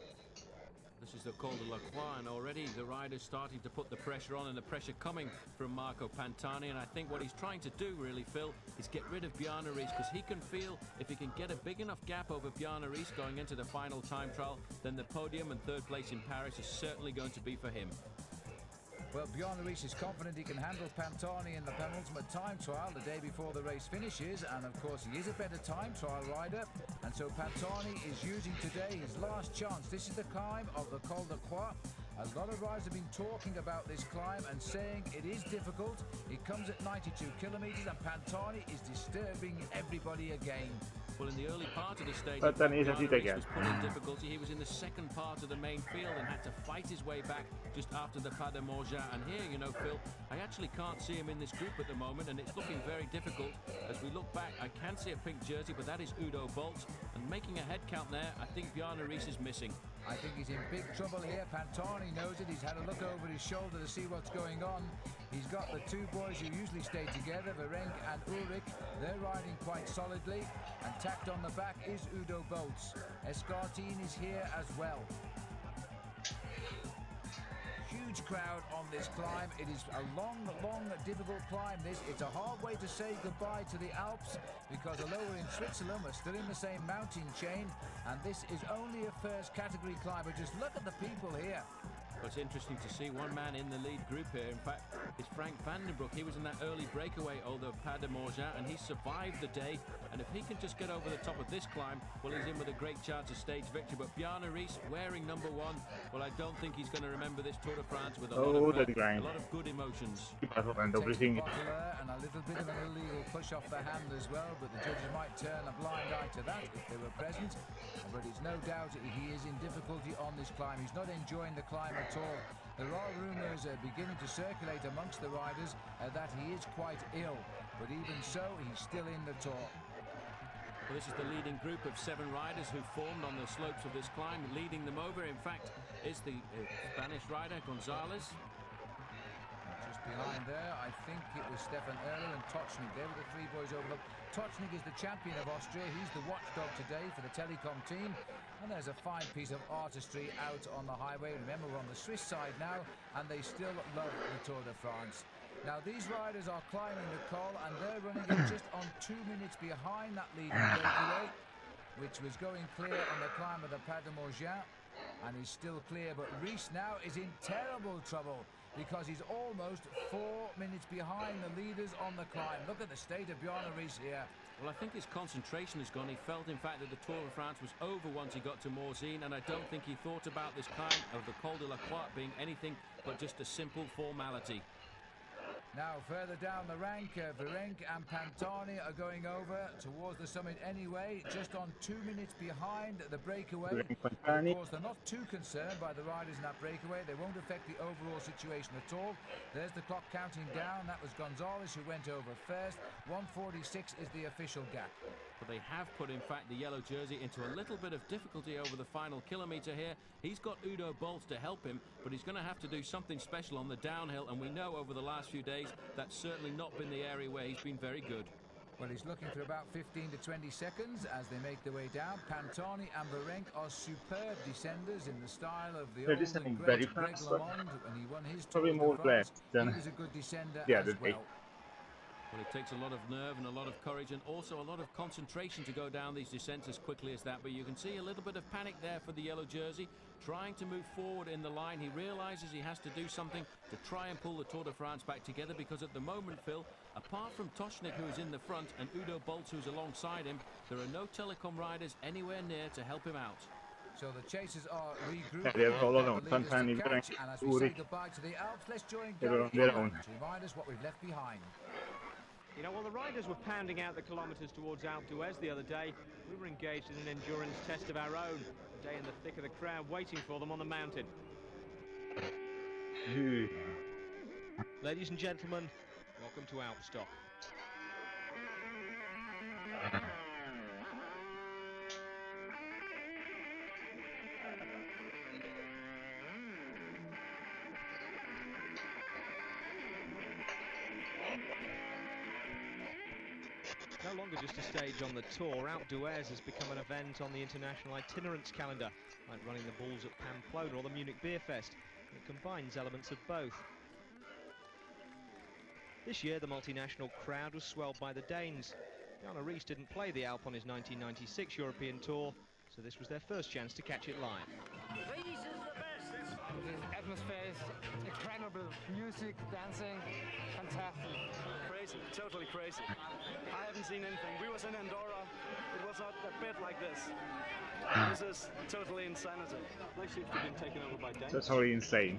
This is the Col de la Croix, and already the rider's starting to put the pressure on, and the pressure coming from Marco Pantani. And I think what he's trying to do, really, Phil, is get rid of Bjarne Riis, because he can feel if he can get a big enough gap over Bjarne Riis going into the final time trial, then the podium and third place in Paris is certainly going to be for him. Well, Bjarne Riis is confident he can handle Pantani in the penultimate time trial the day before the race finishes, and of course he is a better time trial rider, and so Pantani is using today his last chance. This is the climb of the Col de Croix. A lot of riders have been talking about this climb and saying it is difficult. It comes at 92 kilometers, and Pantani is disturbing everybody again. Well, in the early part of the stage, Pantani is was put in difficulty. He was in the second part of the main field and had to fight his way back just after the Pas de Morgin. And here, you know, Phil, I actually can't see him in this group at the moment, and it's looking very difficult. As we look back, I can see a pink jersey, but that is Udo Bolt. And making a head count there, I think Bjarne Riis is missing. I think he's in big trouble here. Pantani knows it. He's had a look over his shoulder to see what's going on. He's got the two boys who usually stay together, Virenque and Ullrich. They're riding quite solidly. And tacked on the back is Udo Bolts. Escartine is here as well. Huge crowd on this climb. It is a long, difficult climb this. It's a hard way to say goodbye to the Alps, because although we're in Switzerland, we're still in the same mountain chain, and this is only a first category climb. But just look at the people here. Well, it's interesting to see one man in the lead group here. In fact, it's Frank Vandenbrook. He was in that early breakaway over Pas de Morgin, and he survived the day. And if he can just get over the top of this climb, well, he's in with a great chance of stage victory. But Bjarne Riis, wearing number 1, well, I don't think he's going to remember this Tour de France with a lot of good emotions. And a little bit of an illegal push off the hand as well, but the judges might turn a blind eye to that if they were present. But it's no doubt he is in difficulty on this climb. He's not enjoying the climb at all. There are rumours beginning to circulate amongst the riders that he is quite ill, but even so, he's still in the Tour. Well, this is the leading group of 7 riders who formed on the slopes of this climb. Leading them over, in fact, is the Spanish rider Gonzalez. Just behind there, I think it was Stefan Erler and Tacx. They were the 3 boys over them. Tacx is the champion of Austria. He's the watchdog today for the Telecom team. And there's a fine piece of artistry out on the highway. Remember, we're on the Swiss side now, and they still love the Tour de France. Now, these riders are climbing the col, and they're running it just on 2 minutes behind that leading breakaway, which was going clear on the climb of the Pas de Morgin, and is still clear. But Riis now is in terrible trouble, because he's almost 4 minutes behind the leaders on the climb. Look at the state of Bjarne Riis here. Well, I think his concentration has gone. He felt, in fact, that the Tour de France was over once he got to Morzine, and I don't think he thought about this climb of the Col de la Croix being anything but just a simple formality. Now, further down the rank, Virenque and Pantani are going over towards the summit anyway, just on 2 minutes behind the breakaway. Of course, they're not too concerned by the riders in that breakaway. They won't affect the overall situation at all. There's the clock counting down. That was Gonzalez who went over first. 1:46 is the official gap. But they have put, in fact, the yellow jersey into a little bit of difficulty over the final kilometre here. He's got Udo Bolt to help him, but he's going to have to do something special on the downhill, and we know over the last few days that's certainly not been the area where he's been very good. Well, he's looking for about 15 to 20 seconds as they make their way down. Pantani and Virenque are superb descenders in the style of the old great Greg LeMond when he won his Tour de France. He was a good descender as well. Well, it takes a lot of nerve and a lot of courage and also a lot of concentration to go down these descents as quickly as that. But you can see a little bit of panic there for the yellow jersey, trying to move forward in the line. He realises he has to do something to try and pull the Tour de France back together, because at the moment, Phil, apart from Tacx, who is in the front, and Udo Bolt, who's alongside him, there are no Telecom riders anywhere near to help him out. So the chasers are regrouping, and as we say goodbye to the Alps, let's join Gary to remind us what we've left behind. You know, while the riders were pounding out the kilometres towards Alpe d'Huez the other day, we were engaged in an endurance test of our own, a day in the thick of the crowd waiting for them on the mountain. Ladies and gentlemen, welcome to Alpstock. longer just a stage on the tour. Alpe d'Huez has become an event on the international itinerance calendar, like running the bulls at Pamplona or the Munich Beer Fest. It combines elements of both. This year, the multinational crowd was swelled by the Danes. Bjarne Riis didn't play the Alpe on his 1996 European tour, so this was their first chance to catch it live. Riis is the best! The atmosphere is incredible. Music, dancing, fantastic. Crazy, totally crazy. I haven't seen anything. We was in Andorra. It was not a bit like this. This is totally insanity. They seem to have been taken over by Danes. Totally insane.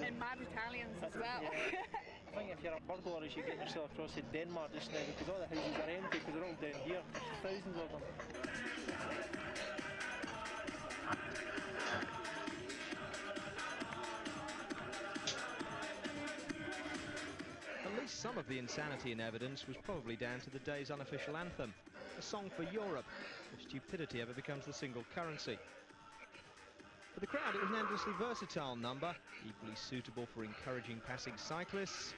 And mad Italians as well. I think if you're a burglar, you should get yourself across to Denmark just now, because all the houses are empty because they're all down here. Thousands of them. At least some of the insanity in evidence was probably down to the day's unofficial anthem, a song for Europe, if stupidity ever becomes the single currency. For the crowd, it was an endlessly versatile number, equally suitable for encouraging passing cyclists,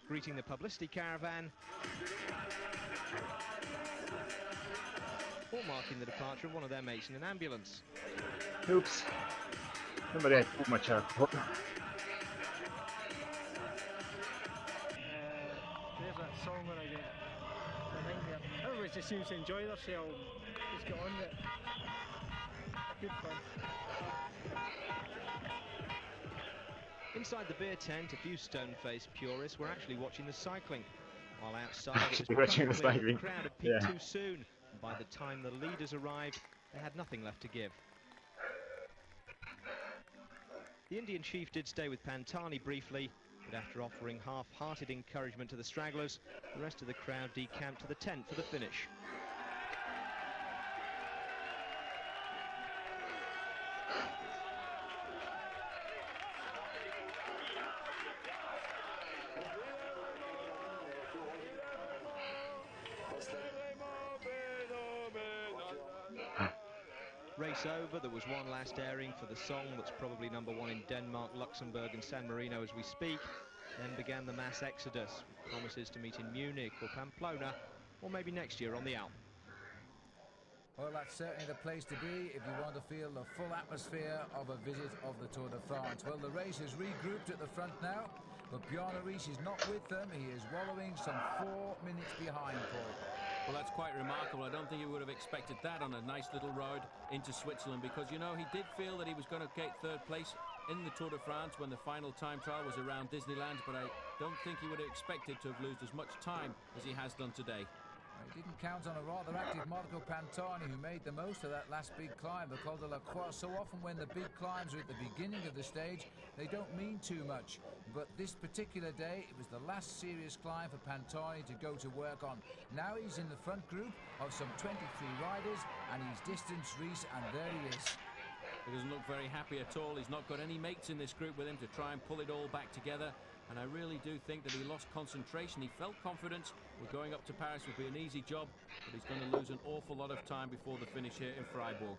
greeting the publicity caravan, or marking the departure of one of their mates in an ambulance. Oops. Somebody had too much alcohol. There's that song that I did. Everybody just seems to enjoy themselves. Just get on with it. Good fun. Inside the beer tent, a few stone-faced purists were actually watching the cycling, while outside it was watching the clear cycling. The crowd had peaked too soon, and by the time the leaders arrived, they had nothing left to give. The Indian chief did stay with Pantani briefly, but after offering half-hearted encouragement to the stragglers, the rest of the crowd decamped to the tent for the finish. Race over, there was one last airing for the song that's probably #1 in Denmark, Luxembourg and San Marino as we speak. Then began the mass exodus, with promises to meet in Munich or Pamplona, or maybe next year on the Alpe. Well, that's certainly the place to be if you want to feel the full atmosphere of a visit of the Tour de France. Well, the race has regrouped at the front now, but Bjarne Riis is not with them. He is wallowing some 4 minutes behind, Paul. Well, that's quite remarkable. I don't think you would have expected that on a nice little road into Switzerland, because, you know, he did feel that he was going to get third place in the Tour de France when the final time trial was around Disneyland, but I don't think he would have expected to have lost as much time as he has done today. He didn't count on a rather active Marco Pantani, who made the most of that last big climb, the Col de la Croix. So often when the big climbs are at the beginning of the stage, they don't mean too much. But this particular day, it was the last serious climb for Pantani to go to work on. Now he's in the front group of some 23 riders, and he's distanced Riis, and there he is. He doesn't look very happy at all. He's not got any mates in this group with him to try and pull it all back together. And I really do think that he lost concentration. He felt confident. We're going up to Paris would be an easy job, but he's going to lose an awful lot of time before the finish here in Freiburg.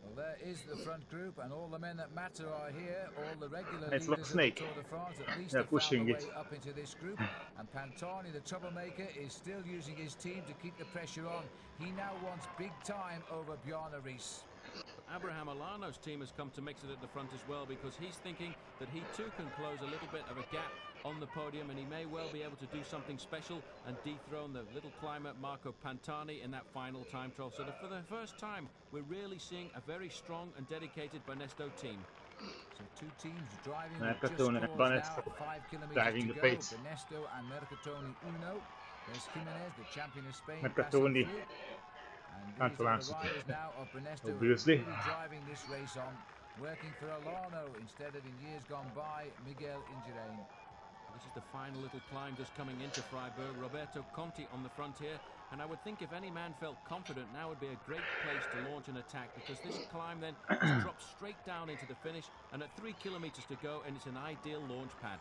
Well, there is the front group, and all the men that matter are here. All the regular it's leaders like Snake. of the Tour de France, at least They're pushing way it up into this group. And Pantani, the troublemaker, is still using his team to keep the pressure on. He now wants big time over Bjarne Riis. Abraham Alano's team has come to mix it at the front as well, because he's thinking that he too can close a little bit of a gap on the podium, and he may well be able to do something special and dethrone the little climber Marco Pantani in that final time trial. So for the first time, we're really seeing a very strong and dedicated Banesto team. So two teams driving with just Mercatone and Banesto 5 kilometers dragging to the go. pace. Banesto and Mercatone Uno. There's Jimenez, the champion of Spain. Mercatone And these are the riders now of Banesto, really driving this race on, working for Alano instead of in years gone by, Miguel Indurain. This is the final little climb just coming into Freiburg. Roberto Conti on the front here, and I would think if any man felt confident, now would be a great place to launch an attack, because this climb then drops straight down into the finish, and at 3 kilometers to go, and it's an ideal launch pad.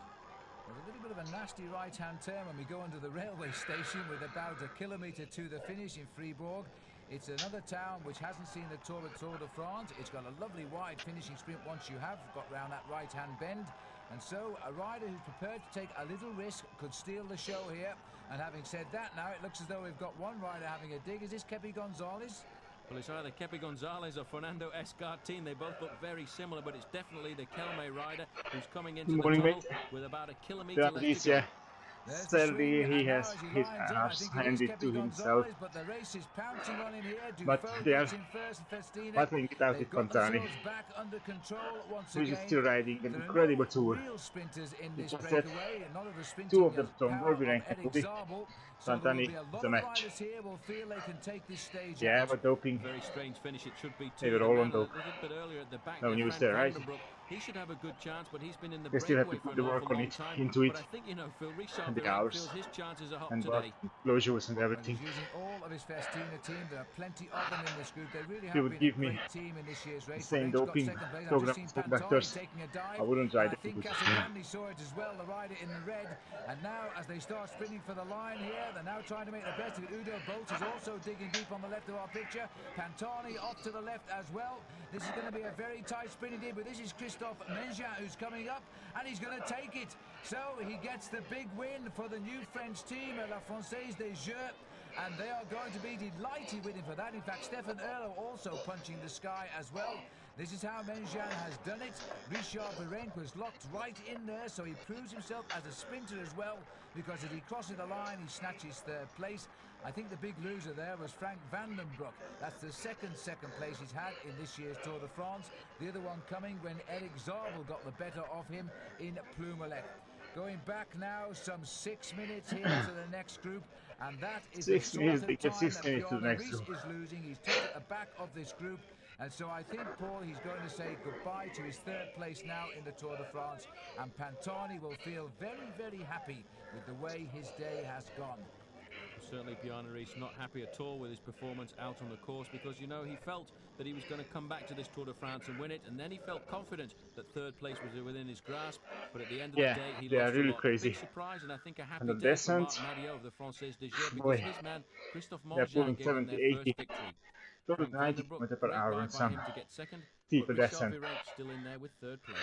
There's a little bit of a nasty right-hand turn when we go into the railway station, with about a kilometre to the finish in Freiburg. It's another town which hasn't seen the Tour de France. It's got a lovely wide finishing sprint once you have got round that right-hand bend. And so a rider who's prepared to take a little risk could steal the show here. And having said that, now it looks as though we've got one rider having a dig. Is this Kepi Gonzalez? Well, it's either Kepi Gonzalez or Fernando Escartin. They both look very similar, but it's definitely the Kelme rider who's coming into the tunnel with about a kilometre left to go. Sadly, he has his arse handed to himself, but they are battling it out with Pantani, who is still riding an incredible tour. It's just that two of them from Ullrich and Pantani is a match. Yeah, but doping. Very strange finish it should be They were all on dope. No news there, right? He should have a good chance, but he's been in the they still have to breakaway put the work on it, into it, but I think, you know, Phil Richard and the hours, his chances are up and today. closures and everything. He's using all of his Festina team. There are plenty of them in this group. They really They have would been give a me great team in this year's race. the same doping program conductors. I wouldn't ride it. I think Casagrande saw it as well, the rider in the red. And now, as they start sprinting for the line here, they're now trying to make the best of it. Udo Bolt is also digging deep on the left of our picture. Pantani off to the left as well. This is going to be a very tight sprinting deal, but this is Christophe Menja who's coming up, and he's going to take it. So he gets the big win for the new French team, La Française des Jeux, and they are going to be delighted with him for that. In fact, Stefan Erlo also punching the sky as well. This is how Menjan has done it. Richard Virenque was locked right in there, so he proves himself as a sprinter as well, because as he crosses the line, he snatches third place. I think the big loser there was Frank Vandenbrook. That's the second place he's had in this year's Tour de France. The other one coming when Eric Zabel got the better of him in Plumelec. Going back now some 6 minutes here to the next group, and that is 6 minutes, the sort of time 6 minutes to the next group. is losing. He's taken the back of this group, and so I think, Paul, he's going to say goodbye to his third place now in the Tour de France, and Pantani will feel very, very happy with the way his day has gone. Certainly Bjarne Riis not happy at all with his performance out on the course, because, you know, he felt that he was going to come back to this Tour de France and win it, and then he felt confident that third place was within his grasp, but at the end of the day he they lost are really a lot. crazy. Big surprise, and I think a happy And the day for descent, Marc Madiot of the Française des Jeux, because his man Christophe they're Mongeau pulling gave them 70, their 80, first victory. close to 90 km per hour and some steeper descent. Still in there with third place.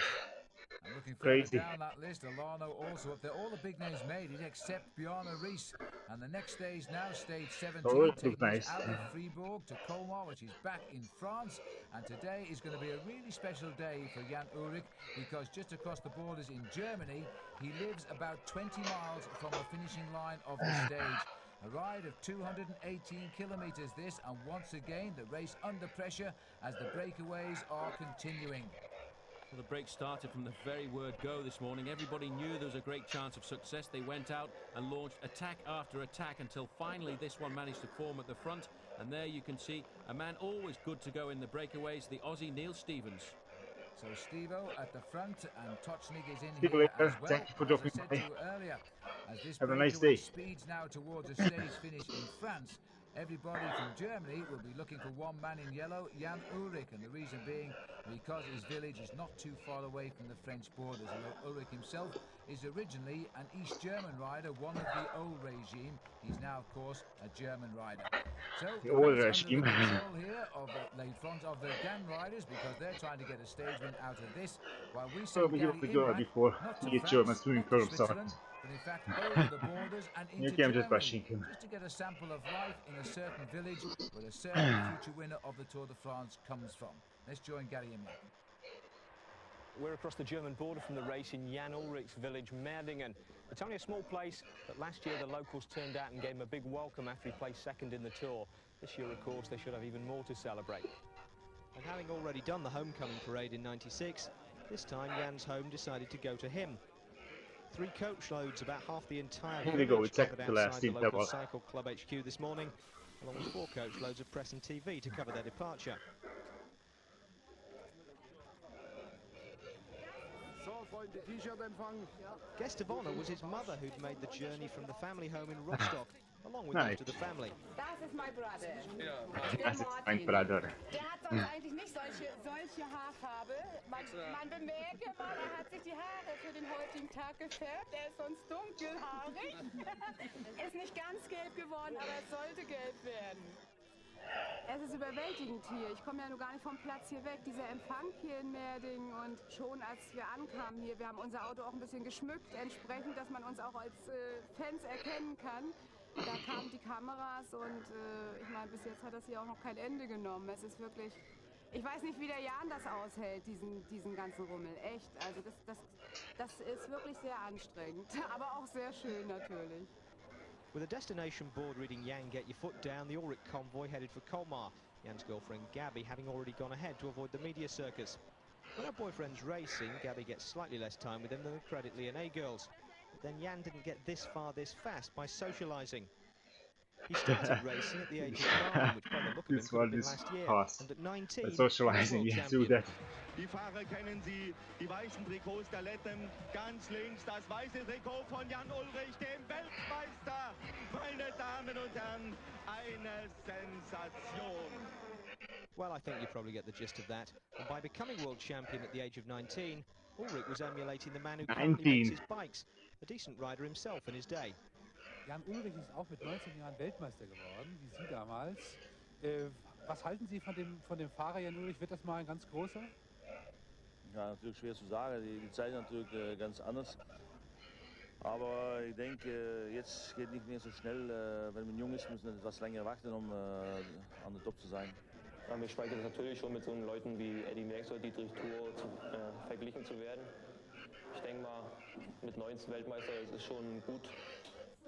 I'm looking crazy down that list. Alano also up there. All the big names made it except Bjarne Riis. And the next stage now, stage 17, taking us out of Fribourg to Colmar, which is back in France. And today is going to be a really special day for Jan Ullrich, because just across the borders in Germany, he lives about 20 miles from the finishing line of the stage. A ride of 218 kilometers this, and once again the race under pressure as the breakaways are continuing. Well, the break started from the very word go this morning. Everybody knew there was a great chance of success. They went out and launched attack after attack until finally this one managed to form at the front. And there you can see a man always good to go in the breakaways, the Aussie Neil Stevens. So Stevo at the front, and Tocznik is in here as well. Thank you for dropping by. Earlier, as this have a nice day. Speeds now towards a stage finish in France. Everybody from Germany will be looking for one man in yellow, Jan Ullrich, and the reason being because his village is not too far away from the French borders. Although Ullrich himself is originally an East German rider, one of the old regime. He's now, of course, a German rider. So the old regime here of the front of the GAN riders, because they're trying to get a stage win out of this, while we see before the German swimming club started. But in fact, over the borders and into Germany, just to get a sample of life in a certain village where a certain future winner of the Tour de France comes from. Let's join Gary and Mike. We're across the German border from the race in Jan Ullrich's village, Merdingen. It's only a small place, but last year the locals turned out and gave him a big welcome after he placed second in the Tour. This year, of course, they should have even more to celebrate. And having already done the homecoming parade in '96, this time Jan's home decided to go to him. 3 coach loads, about half the entire Here we go, it's covered the last outside the team local Cycle Club HQ this morning, along with 4 coach loads of press and TV to cover their departure. Guest of honour was his mother, who'd made the journey from the family home in Rostock, along with most of the family. Das ist my brother. Das ist mein Brother. Der hat sonst eigentlich nicht solche Haarfarbe. Man bemerkt mal, er hat sich die Haare für den heutigen Tag gefärbt. Er ist sonst dunkelhaarig. Ist nicht ganz gelb geworden, aber es sollte gelb werden. Es ist überwältigend hier. Ich komme ja nur gar nicht vom Platz hier weg. Dieser Empfang hier in Merding und schon als wir ankamen hier, wir haben unser Auto auch ein bisschen geschmückt, entsprechend, dass man uns auch als Fans erkennen kann. Da kamen die Kameras und ich meine, bis jetzt hat das hier auch noch kein Ende genommen. Es ist wirklich, ich weiß nicht, wie der Jan das aushält, diesen ganzen Rummel. Echt, also das ist wirklich sehr anstrengend, aber auch sehr schön natürlich. With a destination board reading Jan, get your foot down, the Ullrich convoy headed for Colmar, Jan's girlfriend Gabby having already gone ahead to avoid the media circus. When her boyfriend's racing, Gabby gets slightly less time with him than the Credit Lyonnais girls. But then Jan didn't get this far this fast by socialising. He started racing at the age of 9, which by the look of him could have been last year, and at 19, socializing, yes, do that. Die Fahrer kennen Sie, die weißen Trikots der Letten, ganz links das weiße Trikot von Jan Ullrich, dem Weltmeister. Meine Damen und Herren, eine Sensation. Well, I think you probably get the gist of that. And by becoming world champion at the age of 19, Ullrich was emulating the man who currently makes his bikes, a decent rider himself in his day. Jan Ullrich ist auch mit 19 Jahren Weltmeister geworden, wie Sie damals. Was halten Sie von dem Fahrer Jan Ullrich? Wird das mal ein ganz großer? Ja, natürlich schwer zu sagen. Die Zeit ist natürlich ganz anders. Aber ich denke, jetzt geht nicht mehr so schnell. Wenn man jung ist, muss man etwas länger warten, um an der Top zu sein. Ja, mich schweigt es natürlich schon mit so Leuten wie Eddy Merckx oder Dietrich Thur verglichen zu werden. Ich denke mal, mit 19 Weltmeister ist es schon gut.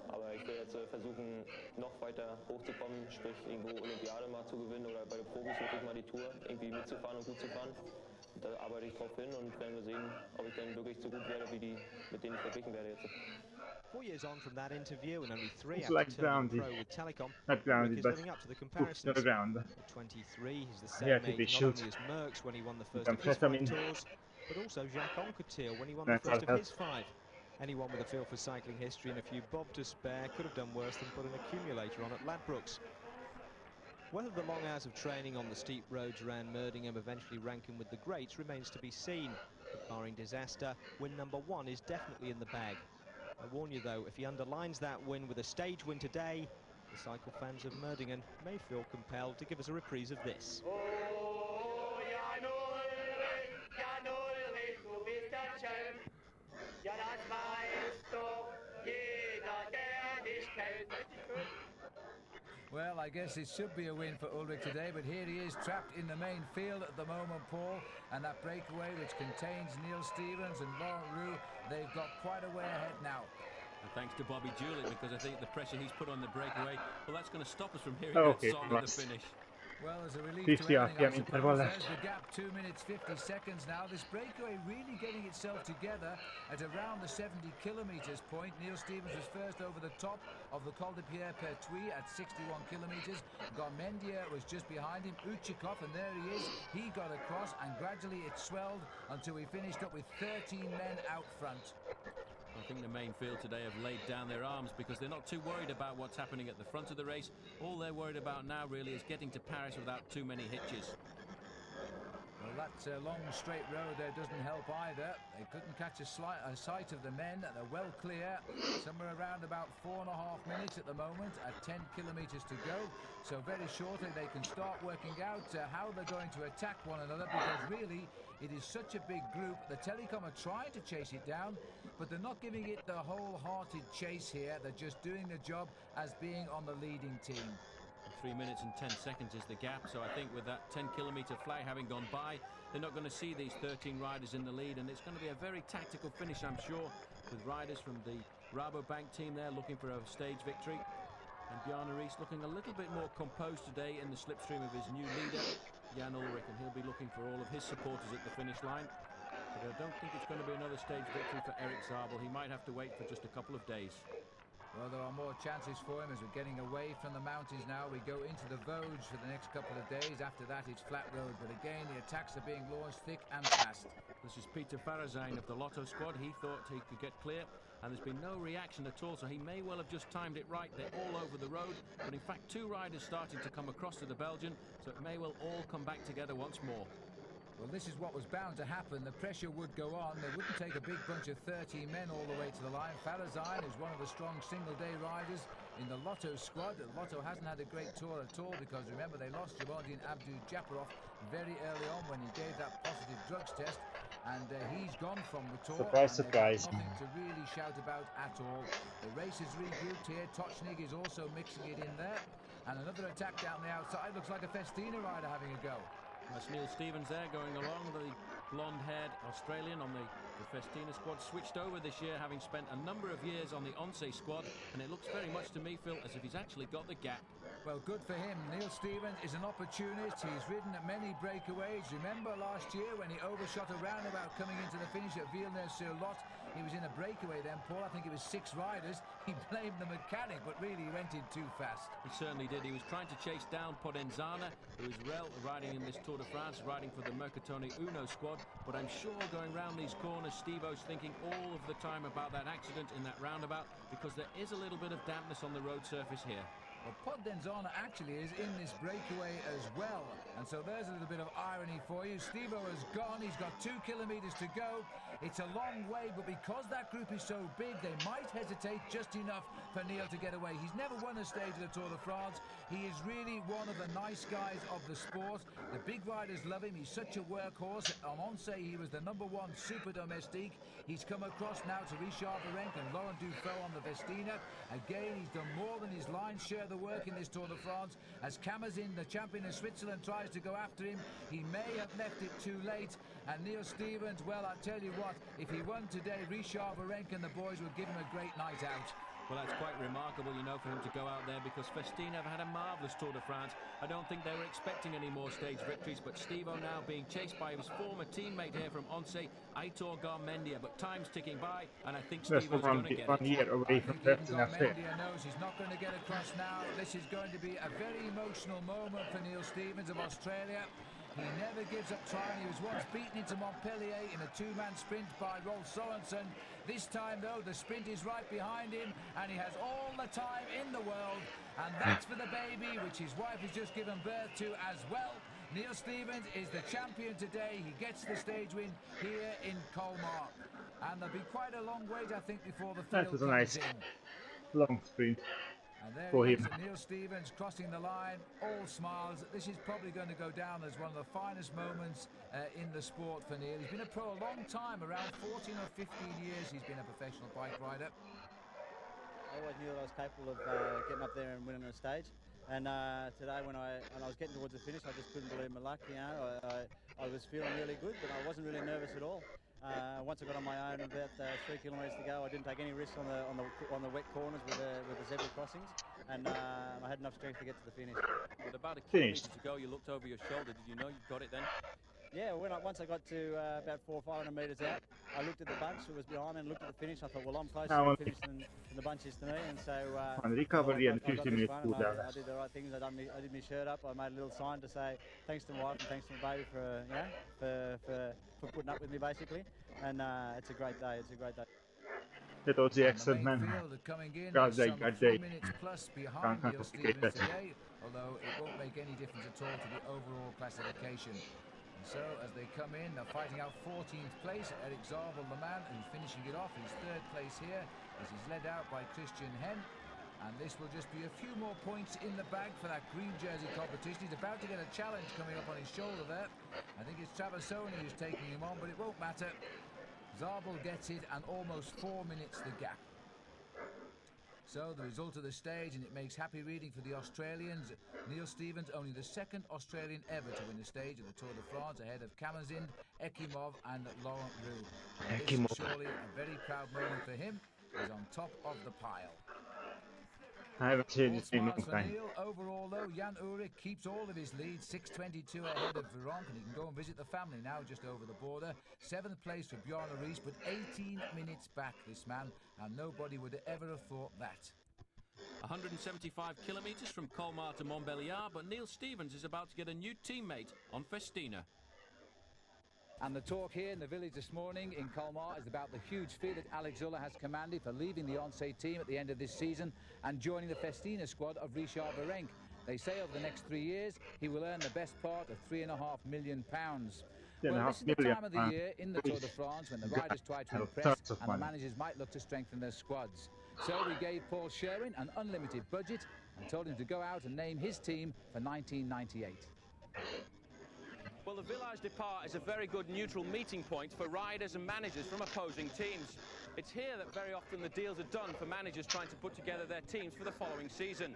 Aber ich will jetzt versuchen, noch weiter hochzukommen, sprich irgendwo Olympiade mal zu gewinnen oder bei den Profis wirklich mal die Tour irgendwie mitzufahren und gut zu fahren. Da arbeite ich drauf hin und werden wir sehen, ob ich dann wirklich so gut werde, wie die, mit denen ich verglichen werde jetzt. 4 years on from that interview and only 3 it's after like turning grounded. pro with Telecom, Not grounded, is but living up to the put comparisons. to the ground. At 23, he's the same Yeah, age not only as Merckx when he won the first of his 5 tours, but also Jacques Anquetil when he won the first of his 5. Anyone with a feel for cycling history and a few bob to spare could have done worse than put an accumulator on at Ladbrokes. Whether the long hours of training on the steep roads around Merdingham eventually rank him with the greats remains to be seen. But barring disaster, win number 1 is definitely in the bag. I warn you though, if he underlines that win with a stage win today, the cycle fans of Merdingham may feel compelled to give us a reprise of this. Ja, das weiß doch jeder, der dich kennt. Well, I guess it should be a win for Ullrich today, but here he is trapped in the main field at the moment, Paul, and that breakaway which contains Neil Stevens and Laurent Roux, they've got quite a way ahead now. And thanks to Bobby Juliet, because I think the pressure he's put on the breakaway, well, that's going to stop us from hearing that song at the finish. Well, as a relief to everything, I suppose, there's the gap, 2 minutes 50 seconds now. This breakaway really getting itself together at around the 70 kilometres point. Neil Stevens was first over the top of the Col de Pt.2 at 61 kilometres. Garmendia was just behind him. Uchikov, and there he is. He got across, and gradually it swelled until we finished up with 13 men out front. I think the main field today have laid down their arms because they're not too worried about what's happening at the front of the race. All they're worried about now really is getting to Paris without too many hitches. Well, that long straight road there doesn't help either. They couldn't catch a sight of the men. They're well clear. Somewhere around about 4.5 minutes at the moment at 10 kilometres to go. So very shortly they can start working out how they're going to attack one another, because really it is such a big group. The Telecom are trying to chase it down, but they're not giving it the wholehearted chase here. They're just doing the job as being on the leading team. 3 minutes and 10 seconds is the gap, so I think with that 10-kilometre flag having gone by, they're not going to see these 13 riders in the lead, and it's going to be a very tactical finish, I'm sure, with riders from the Rabobank team there looking for a stage victory. And Bjarne Riis looking a little bit more composed today in the slipstream of his new leader, Jan Ullrich, and he'll be looking for all of his supporters at the finish line. But I don't think it's going to be another stage victory for Erik Zabel. He might have to wait for just a couple of days. Well, there are more chances for him as we're getting away from the mountains now. We go into the Vosges for the next couple of days. After that, it's flat road. But again, the attacks are being launched thick and fast. This is Peter Farazijn of the Lotto squad. He thought he could get clear, and there's been no reaction at all, so he may well have just timed it right. They're all over the road, but in fact, 2 riders starting to come across to the Belgian, so it may well all come back together once more. Well, this is what was bound to happen. The pressure would go on. They wouldn't take a big bunch of 13 men all the way to the line. Farazijn is one of the strong single-day riders. in the Lotto squad. Lotto hasn't had a great tour at all because, remember, they lost Javandin Abdu-Japarov very early on when he gave that positive drugs test. And he's gone from the tour. Surprise, and they've surprise. got nothing to really shout about at all. The race is regrouped here. Tochnik is also mixing it in there. And another attack down the outside. Looks like a Festina rider having a go. That's Neil Stevens there going along, the blonde-haired Australian on the Festina squad. Switched over this year, having spent a number of years on the Onse squad, and it looks very much to me, Phil, as if he's actually got the gap. Well, good for him. Neil Stevens is an opportunist. He's ridden at many breakaways. Remember last year when he overshot a roundabout coming into the finish at Villeneuve-sur-Lot? He was in a breakaway then, Paul. I think it was 6 riders. He blamed the mechanic, but really he went in too fast. He certainly did. He was trying to chase down Podenzana, who is riding in this Tour de France, riding for the Mercatone Uno squad. But I'm sure going round these corners, Steve-O's thinking all of the time about that accident in that roundabout, because there is a little bit of dampness on the road surface here. Well, Podenzana actually is in this breakaway as well. And so there's a little bit of irony for you. Steve-O has gone. He's got 2 kilometers to go. It's a long way, but because that group is so big, they might hesitate just enough for Neil to get away. He's never won a stage of the Tour de France. He is really one of the nice guys of the sport. The big riders love him. He's such a workhorse. On Onse, he was the #1 super domestique. He's come across now to Richard Virenque and Laurent Dufaux on the Festina. Again, he's done more than his lion's share of the work in this Tour de France. As Kamazin, the champion of Switzerland, tries to go after him, he may have left it too late. And Neil Stevens, well, I tell you what, if he won today, Richard Virenque and the boys would give him a great night out. Well, that's quite remarkable, you know, for him to go out there, because Festina have had a marvellous Tour de France. I don't think they were expecting any more stage victories, but Steve-O now being chased by his former teammate here from Onse, Aitor Garmendia. But time's ticking by, and I think Steve-O's going to get it. 1 year away from Garmendia knows he's not going to get across now. This is going to be a very emotional moment for Neil Stevens of Australia. He never gives up trying. He was once beaten into Montpellier in a 2-man sprint by Rolf Sorensen. This time, though, the sprint is right behind him, and he has all the time in the world. And that's for the baby, which his wife has just given birth to as well. Neil Stevens is the champion today. He gets the stage win here in Colmar. And there'll be quite a long wait, I think, before the field That was a nice in. long sprint. And there for he him. is, Neil Stevens crossing the line, all smiles. This is probably going to go down as one of the finest moments in the sport for Neil. He's been a pro a long time, around 14 or 15 years he's been a professional bike rider. I always knew that I was capable of getting up there and winning a stage. And today when I was getting towards the finish, I just couldn't believe my luck. You know, I was feeling really good, but I wasn't really nervous at all. Once I got on my own, about 3 kilometres to go, I didn't take any risks on the wet corners with the zebra crossings, and I had enough strength to get to the finish. With about a kilometre to go, you looked over your shoulder. Did you know you got it then? Yeah, once I got to about 400 or 500 metres out, I looked at the bunch that was behind me and looked at the finish. I thought, well, I'm closer to the finish than the bunch is to me, and so on recovery and 15 minutes cool down. I did the right things. I did my shirt up. I made a little sign to say thanks to my wife and thanks to my baby for putting up with me, basically. And it's a great day. It's a great day. That was the excellent man. God, they minutes plus behind Neil Stevens today, although it won't make any difference at all to the overall classification. And so as they come in, they're fighting out 14th place. Eric Zabel, the man who's finishing it off, he's 3rd place here as he's led out by Christian Hen. And this will just be a few more points in the bag for that green jersey competition. He's about to get a challenge coming up on his shoulder there. I think it's Traversoni who's taking him on, but it won't matter. Zabel gets it, and almost 4 minutes the gap. So the result of the stage, and it makes happy reading for the Australians. Neil Stevens, only the 2nd Australian ever to win a stage of the Tour de France, ahead of Kamazin, Ekimov and Laurent Roux. This is surely a very proud moment for him. He's on top of the pile. I haven't seen this in a long time. Overall, though, Jan Ullrich keeps all of his lead, 6:22 ahead of Virenque, and he can go and visit the family now just over the border. 7th place for Bjarne Riis, but 18 minutes back, this man, and nobody would ever have thought that. 175 kilometres from Colmar to Montbéliard, but Neil Stevens is about to get a new teammate on Festina. And the talk here in the village this morning in Colmar is about the huge fee that Alex Ullrich has commanded for leaving the Onse team at the end of this season and joining the Festina squad of Richard Virenque. They say over the next 3 years he will earn the best part of £3.5 million. Well, this is the time of the year in the Tour de France when the riders try to impress and the managers might look to strengthen their squads. So we gave Paul Sherwin an unlimited budget and told him to go out and name his team for 1998. Well, the Village Depart is a very good neutral meeting point for riders and managers from opposing teams. It's here that very often the deals are done for managers trying to put together their teams for the following season.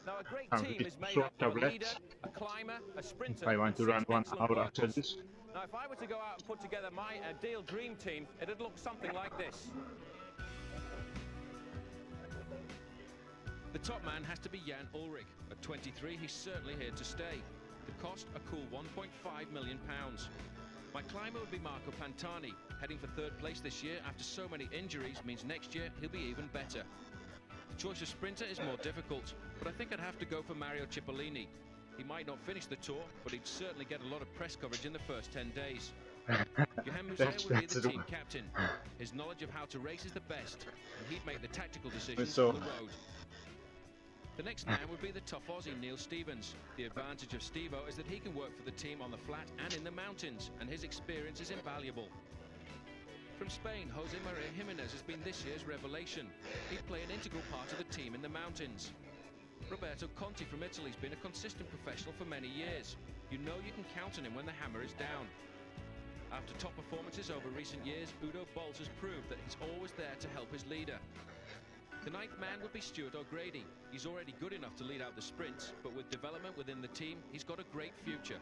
Now, a great team is made up of a leader, a climber, a sprinter, I want to run 1 hour after this. Now, if I were to go out and put together my ideal dream team, it'd look something like this. The top man has to be Jan Ullrich. At 23, he's certainly here to stay. The cost, a cool £1.5 million. My climber would be Marco Pantani. Heading for 3rd place this year after so many injuries means next year he'll be even better. The choice of sprinter is more difficult, but I think I'd have to go for Mario Cipollini. He might not finish the tour, but he'd certainly get a lot of press coverage in the first 10 days. Johan Museeuw would be the team captain. His knowledge of how to race is the best, and he'd make the tactical decisions on the road. The next man would be the tough Aussie Neil Stevens. The advantage of Stevo is that he can work for the team on the flat and in the mountains, and his experience is invaluable. From Spain, Jose Maria Jimenez has been this year's revelation. He'd play an integral part of the team in the mountains. Roberto Conti from Italy has been a consistent professional for many years. You know you can count on him when the hammer is down. After top performances over recent years, Udo Bolt has proved that he's always there to help his leader. The 9th man would be Stuart O'Grady. He's already good enough to lead out the sprints, but with development within the team, he's got a great future.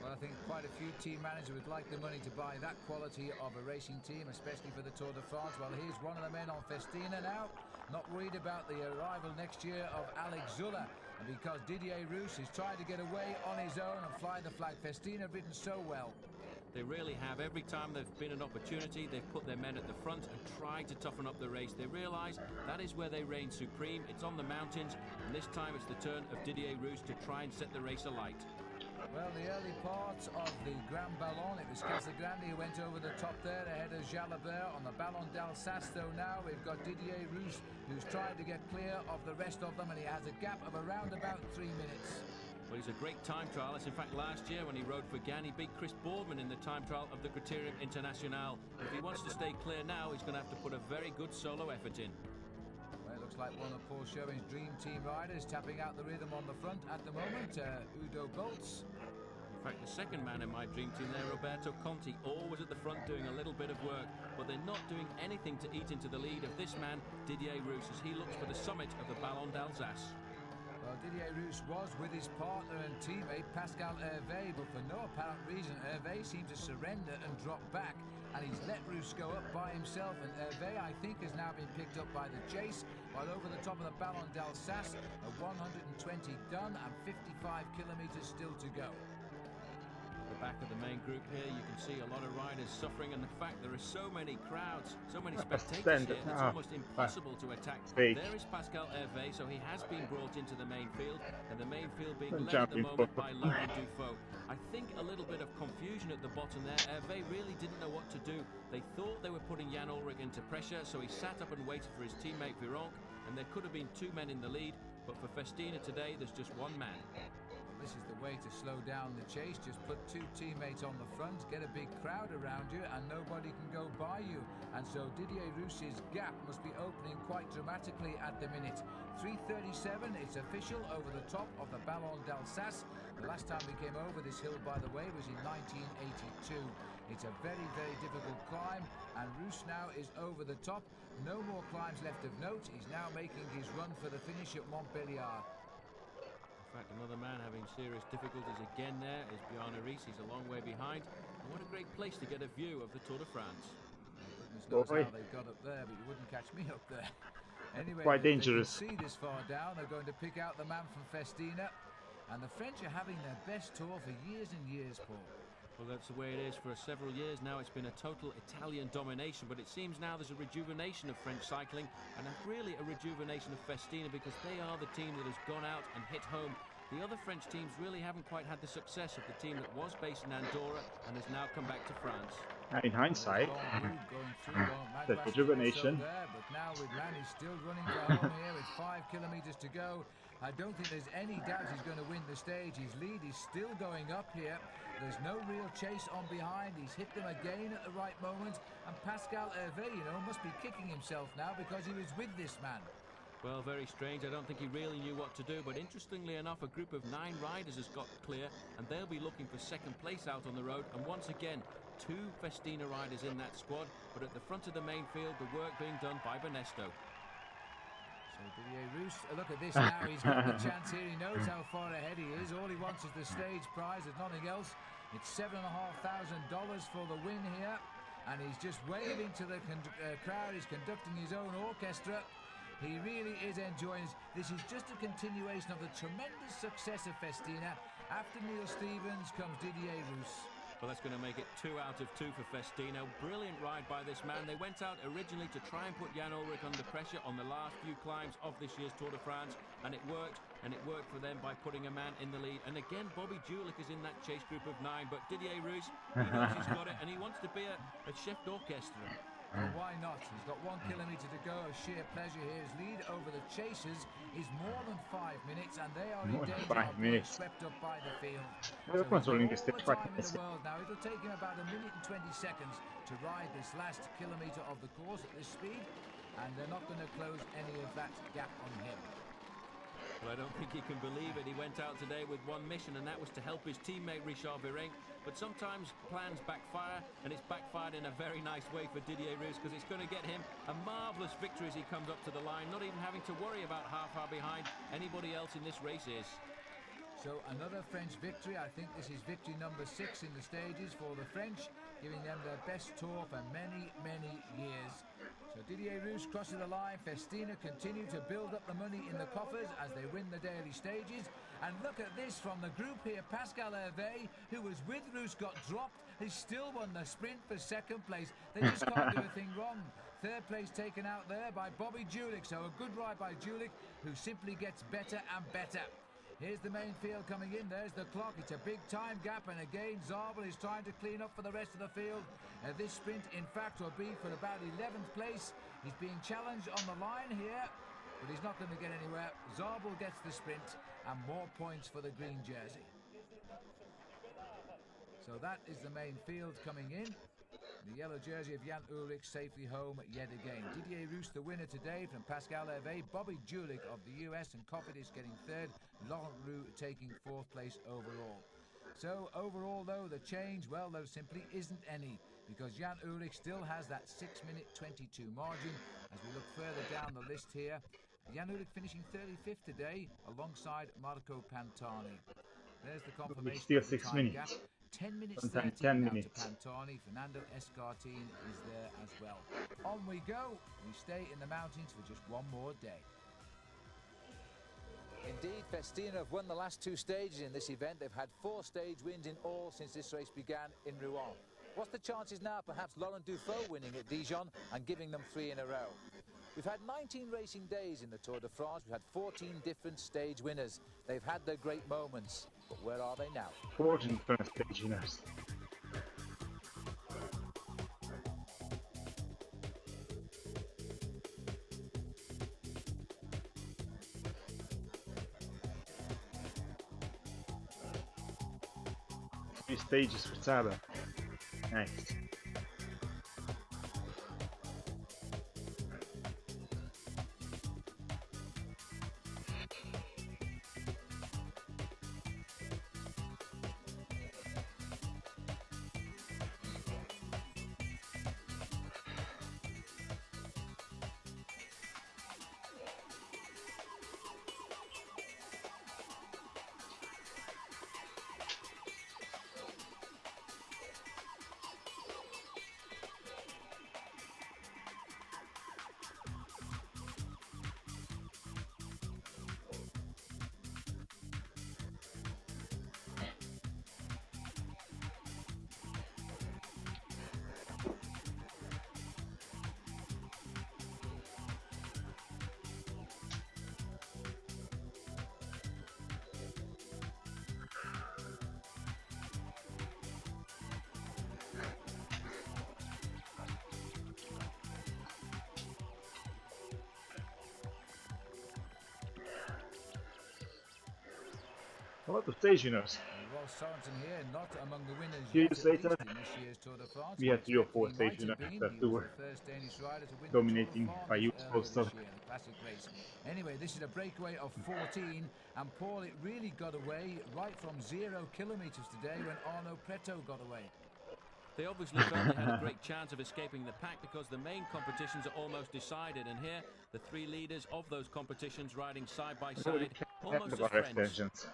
Well, I think quite a few team managers would like the money to buy that quality of a racing team, especially for the Tour de France. Well, here's one of the men on Festina now, not worried about the arrival next year of Alex Zuller. And because Didier Roos is trying to get away on his own and fly the flag, Festina have ridden so well. They really have. Every time there's been an opportunity, they've put their men at the front and tried to toughen up the race. They realise that is where they reign supreme. It's on the mountains, and this time it's the turn of Didier Roos to try and set the race alight. Well, the early parts of the Grand Ballon, it was Casagrande who went over the top there ahead of Jalabert on the Ballon d'Alsace. Though now we've got Didier Roos who's trying to get clear of the rest of them, and he has a gap of around about 3 minutes. Well, he's a great time trialist. In fact, last year when he rode for Gann, he beat Chris Boardman in the time trial of the Criterium International. If he wants to stay clear now, he's going to have to put a very good solo effort in. Well, it looks like one of Paul Sherwin's dream team riders tapping out the rhythm on the front at the moment, Udo Bolts. In fact, the second man in my dream team there, Roberto Conti, always at the front doing a little bit of work, but they're not doing anything to eat into the lead of this man, Didier Roos, as he looks for the summit of the Ballon d'Alsace. Well, Didier Roos was with his partner and teammate Pascal Hervé, but for no apparent reason, Hervé seemed to surrender and drop back, and he's let Roos go up by himself, and Hervé, I think, has now been picked up by the chase, while over the top of the Ballon d'Alsace, a 120 done and 55 kilometres still to go. The back of the main group here, you can see a lot of riders suffering, and the fact there are so many crowds, so many spectators here, it's almost impossible to attack. There is Pascal Hervé, so he has been brought into the main field, and the main field being led at the moment by Laurent Dufaux. I think a little bit of confusion at the bottom there. Hervé really didn't know what to do. They thought they were putting Jan Ullrich into pressure, so he sat up and waited for his teammate Virenque, and there could have been 2 men in the lead, but for Festina today, there's just 1 man. This is the way to slow down the chase. Just put 2 teammates on the front, get a big crowd around you, and nobody can go by you. And so Didier Roos's gap must be opening quite dramatically at the minute. 3:37, it's official over the top of the Ballon d'Alsace. The last time we came over this hill, by the way, was in 1982. It's a very, very difficult climb, and Roos now is over the top. No more climbs left of note. He's now making his run for the finish at Montbéliard. In fact, another man having serious difficulties again there is Bjarne Riis. He's a long way behind. And what a great place to get a view of the Tour de France. Goodness knows how they got up there, but you wouldn't catch me up there. Anyway, quite dangerous. They can see this far down. They're going to pick out the man from Festina. And the French are having their best tour for years and years, Paul. Well, that's the way it is for several years now. It's been a total Italian domination, but it seems now there's a rejuvenation of French cycling, and really a rejuvenation of Festina, because they are the team that has gone out and hit home. The other French teams really haven't quite had the success of the team that was based in Andorra and has now come back to France. In hindsight, the rejuvenation. But now with Lanny still running for home here with 5 kilometres to go. I don't think there's any doubt he's going to win the stage. His lead is still going up here. There's no real chase on behind. He's hit them again at the right moment. And Pascal Hervé, you know, must be kicking himself now because he was with this man. Well, very strange. I don't think he really knew what to do, but interestingly enough, a group of 9 riders has got clear, and they'll be looking for second place out on the road. And once again, 2 Festina riders in that squad, but at the front of the main field, the work being done by Benesto. So Didier Roos, look at this now. He's got the chance here. He knows how far ahead he is. All he wants is the stage prize. There's nothing else. It's $7,500 for the win here, and he's just waving to the crowd. He's conducting his own orchestra. He really is enjoying this. This is just a continuation of the tremendous success of Festina. After Neil Stevens comes Didier Roos. Well, that's going to make it 2 out of 2 for Festina. Brilliant ride by this man. They went out originally to try and put Jan Ullrich under pressure on the last few climbs of this year's Tour de France, and it worked. And it worked for them by putting a man in the lead. And again, Bobby Julich is in that chase group of 9, but Didier Roos, he knows he's got it, and he wants to be a chef d'orchestre. Well, why not? He's got 1 kilometre to go. A sheer pleasure here. His lead over the chasers is more than 5 minutes, and they are in danger of being swept up by the field. So all the time in the world now. It'll take him about 1 minute and 20 seconds to ride this last kilometre of the course at this speed, and they're not going to close any of that gap on him. Well, I don't think he can believe it. He went out today with one mission, and that was to help his teammate Richard Virenque. But sometimes plans backfire, and it's backfired in a very nice way for Didier Roos, because it's going to get him a marvellous victory as he comes up to the line, not even having to worry about how far behind anybody else in this race is. So another French victory. I think this is victory number 6 in the stages for the French, giving them their best tour for many, many years. So Didier Roos crosses the line. Festina continue to build up the money in the coffers as they win the daily stages. And look at this from the group here. Pascal Hervé, who was with Roos, got dropped. He still won the sprint for second place. They just can't do a thing wrong. Third place taken out there by Bobby Julich. So a good ride by Julich, who simply gets better and better. Here's the main field coming in. There's the clock. It's a big time gap, and again Zabel is trying to clean up for the rest of the field. This sprint, in fact, will be for about 11th place. He's being challenged on the line here, but he's not going to get anywhere. Zabel gets the sprint, and more points for the green jersey. So that is the main field coming in. The yellow jersey of Jan Ullrich safely home yet again. Didier Roos the winner today from Pascal Hervé. Bobby Julich of the US and Cofidis getting 3rd. Laurent Roux taking 4th place overall. So overall though, the change, well, there simply isn't any, because Jan Ullrich still has that 6-minute 22 margin. As we look further down the list here, Jan Ullrich finishing 35th today alongside Marco Pantani. There's the confirmation still of the 6 time minutes. gap. 10 minutes Sometimes 10 13 now minutes. to Pantani. Fernando Escartin is there as well. On we go. We stay in the mountains for just one more day. Indeed, Festina have won the last 2 stages in this event. They've had 4 stage wins in all since this race began in Rouen. What's the chances now? Perhaps Laurent Dufaux winning at Dijon and giving them 3 in a row. We've had 19 racing days in the Tour de France. We've had 14 different stage winners. They've had their great moments, but where are they now? 14 first stage winners. Three stages for Saba. Nice. A lot of stationers. Ross Sorensen here, not among the winners Few yet, years at later, least in this year's Tour de France. we had 3 or 4 He might have stationers been. that He was were the first Danish rider to win dominating the Tour by de youth France earlier postal. this year, the classic race. Anyway, this is a breakaway of 14, and Paul, it really got away right from 0 kilometers today when Arno Preto got away. They obviously felt they had a great chance of escaping the pack because the main competitions are almost decided, and here the 3 leaders of those competitions riding side by side, almost as friends.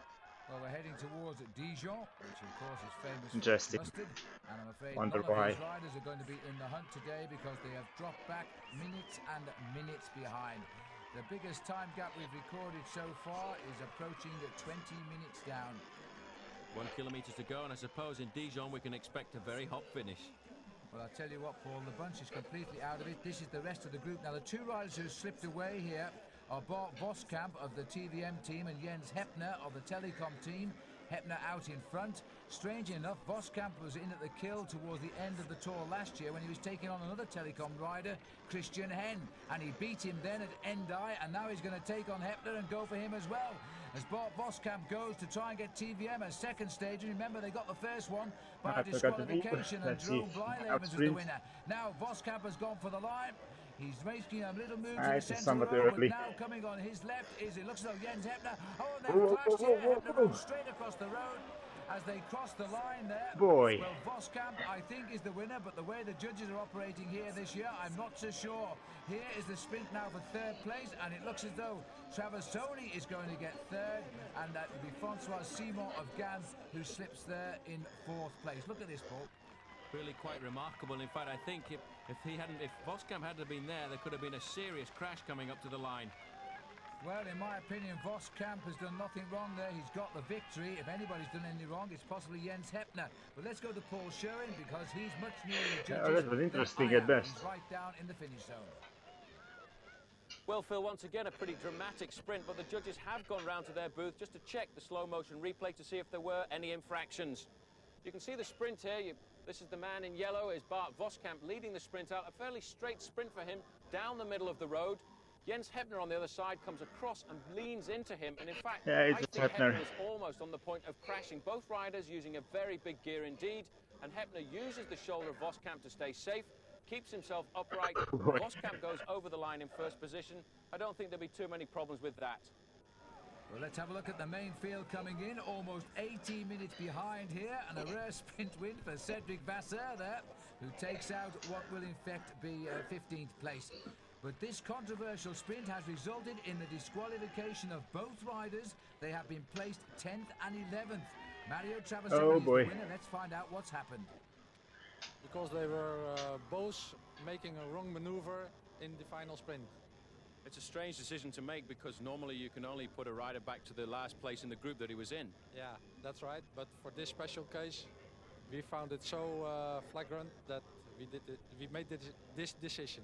Well, we're heading towards Dijon, which of course is famous Interesting. for mustard, and I'm afraid Wonder none of why. these riders are going to be in the hunt today because they have dropped back minutes and minutes behind. The biggest time gap we've recorded so far is approaching 20 minutes down. 1 kilometre to go, and I suppose in Dijon we can expect a very hot finish. Well, I'll tell you what, Paul, the bunch is completely out of it. This is the rest of the group. Now, the 2 riders who slipped away here are Bart Voskamp of the TVM team and Jens Heppner of the Telecom team. Heppner out in front. Strangely enough, Voskamp was in at the kill towards the end of the Tour last year when he was taking on another Telecom rider, Christian Hen, and he beat him then at Endai, and now he's going to take on Heppner and go for him as well. As Bart Voskamp goes to try and get TVM as second stage, and remember they got the first one by disqualification, and Jerome Blijlevens is the winner. Now Voskamp has gone for the line. He's making a little move to the centre of the road, but now coming on his left is, it looks as though Jens Heppner. Oh, and they've clashed here. Heppner goes straight across the road as they cross the line there. Boy. Well, Voskamp, I think, is the winner, but the way the judges are operating here this year, I'm not so sure. Here is the sprint now for 3rd place, and it looks as though Traversoni is going to get 3rd, and that will be Francois Simon of Gans who slips there in 4th place. Look at this, Paul. Really quite remarkable. In fact, I think if Voskamp hadn't been there could have been a serious crash coming up to the line. Well, in my opinion, Voskamp has done nothing wrong there. He's got the victory. If anybody's done anything wrong, it's possibly Jens Heppner. But let's go to Paul Schurin because he's much nearer the judges. Yeah, that was interesting at best. He's right down in the finish zone. Well, Phil, once again, a pretty dramatic sprint, but the judges have gone round to their booth just to check the slow-motion replay to see if there were any infractions. You can see the sprint here. This is the man in yellow, is Bart Voskamp leading the sprint out. A fairly straight sprint for him down the middle of the road. Jens Heppner on the other side comes across and leans into him. And in fact, I think Heppner was almost on the point of crashing. Both riders using a very big gear indeed. And Heppner uses the shoulder of Voskamp to stay safe, keeps himself upright. Voskamp goes over the line in 1st position. I don't think there'll be too many problems with that. Well, let's have a look at the main field coming in, almost 18 minutes behind here, and a rare sprint win for Cedric Vasseur there, who takes out what will in fact be 15th place. But this controversial sprint has resulted in the disqualification of both riders. They have been placed 10th and 11th. Mario Traversoni is the winner. Let's find out what's happened. Because they were both making a wrong maneuver in the final sprint. It's a strange decision to make because normally you can only put a rider back to the last place in the group that he was in. Yeah, that's right. But for this special case, we found it so flagrant that we made this decision.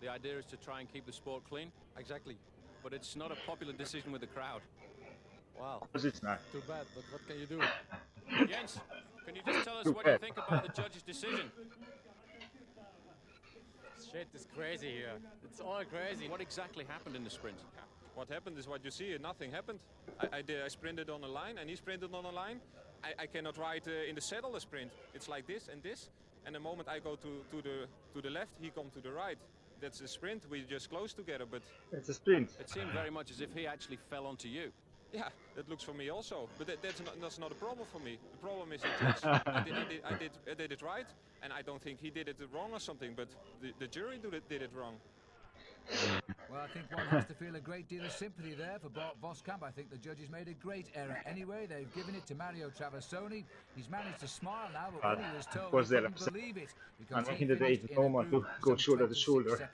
The idea is to try and keep the sport clean? Exactly. But it's not a popular decision with the crowd. Wow. It's not. Too bad, but what can you do? Jens, can you just tell us what you think about the judge's decision? Shit is crazy here. It's all crazy. What exactly happened in the sprint? What happened is what you see. Nothing happened. I sprinted on a line and he sprinted on a line. I cannot ride in the saddle a sprint. It's like this and this. And the moment I go to the left, he comes to the right. That's a sprint. We just close together, but it's a sprint. It seemed very much as if he actually fell onto you. Yeah, that looks for me also. But that's not a problem for me. The problem is I did it right, and I don't think he did it wrong or something. But the jury did it wrong. Well, I think one has to feel a great deal of sympathy there for Bart Voskamp. I think the judges made a great error. Anyway, they've given it to Mario Traversoni. He's managed to smile now, but when he was told, he couldn't believe it. And making the day normal to go shoulder to shoulder,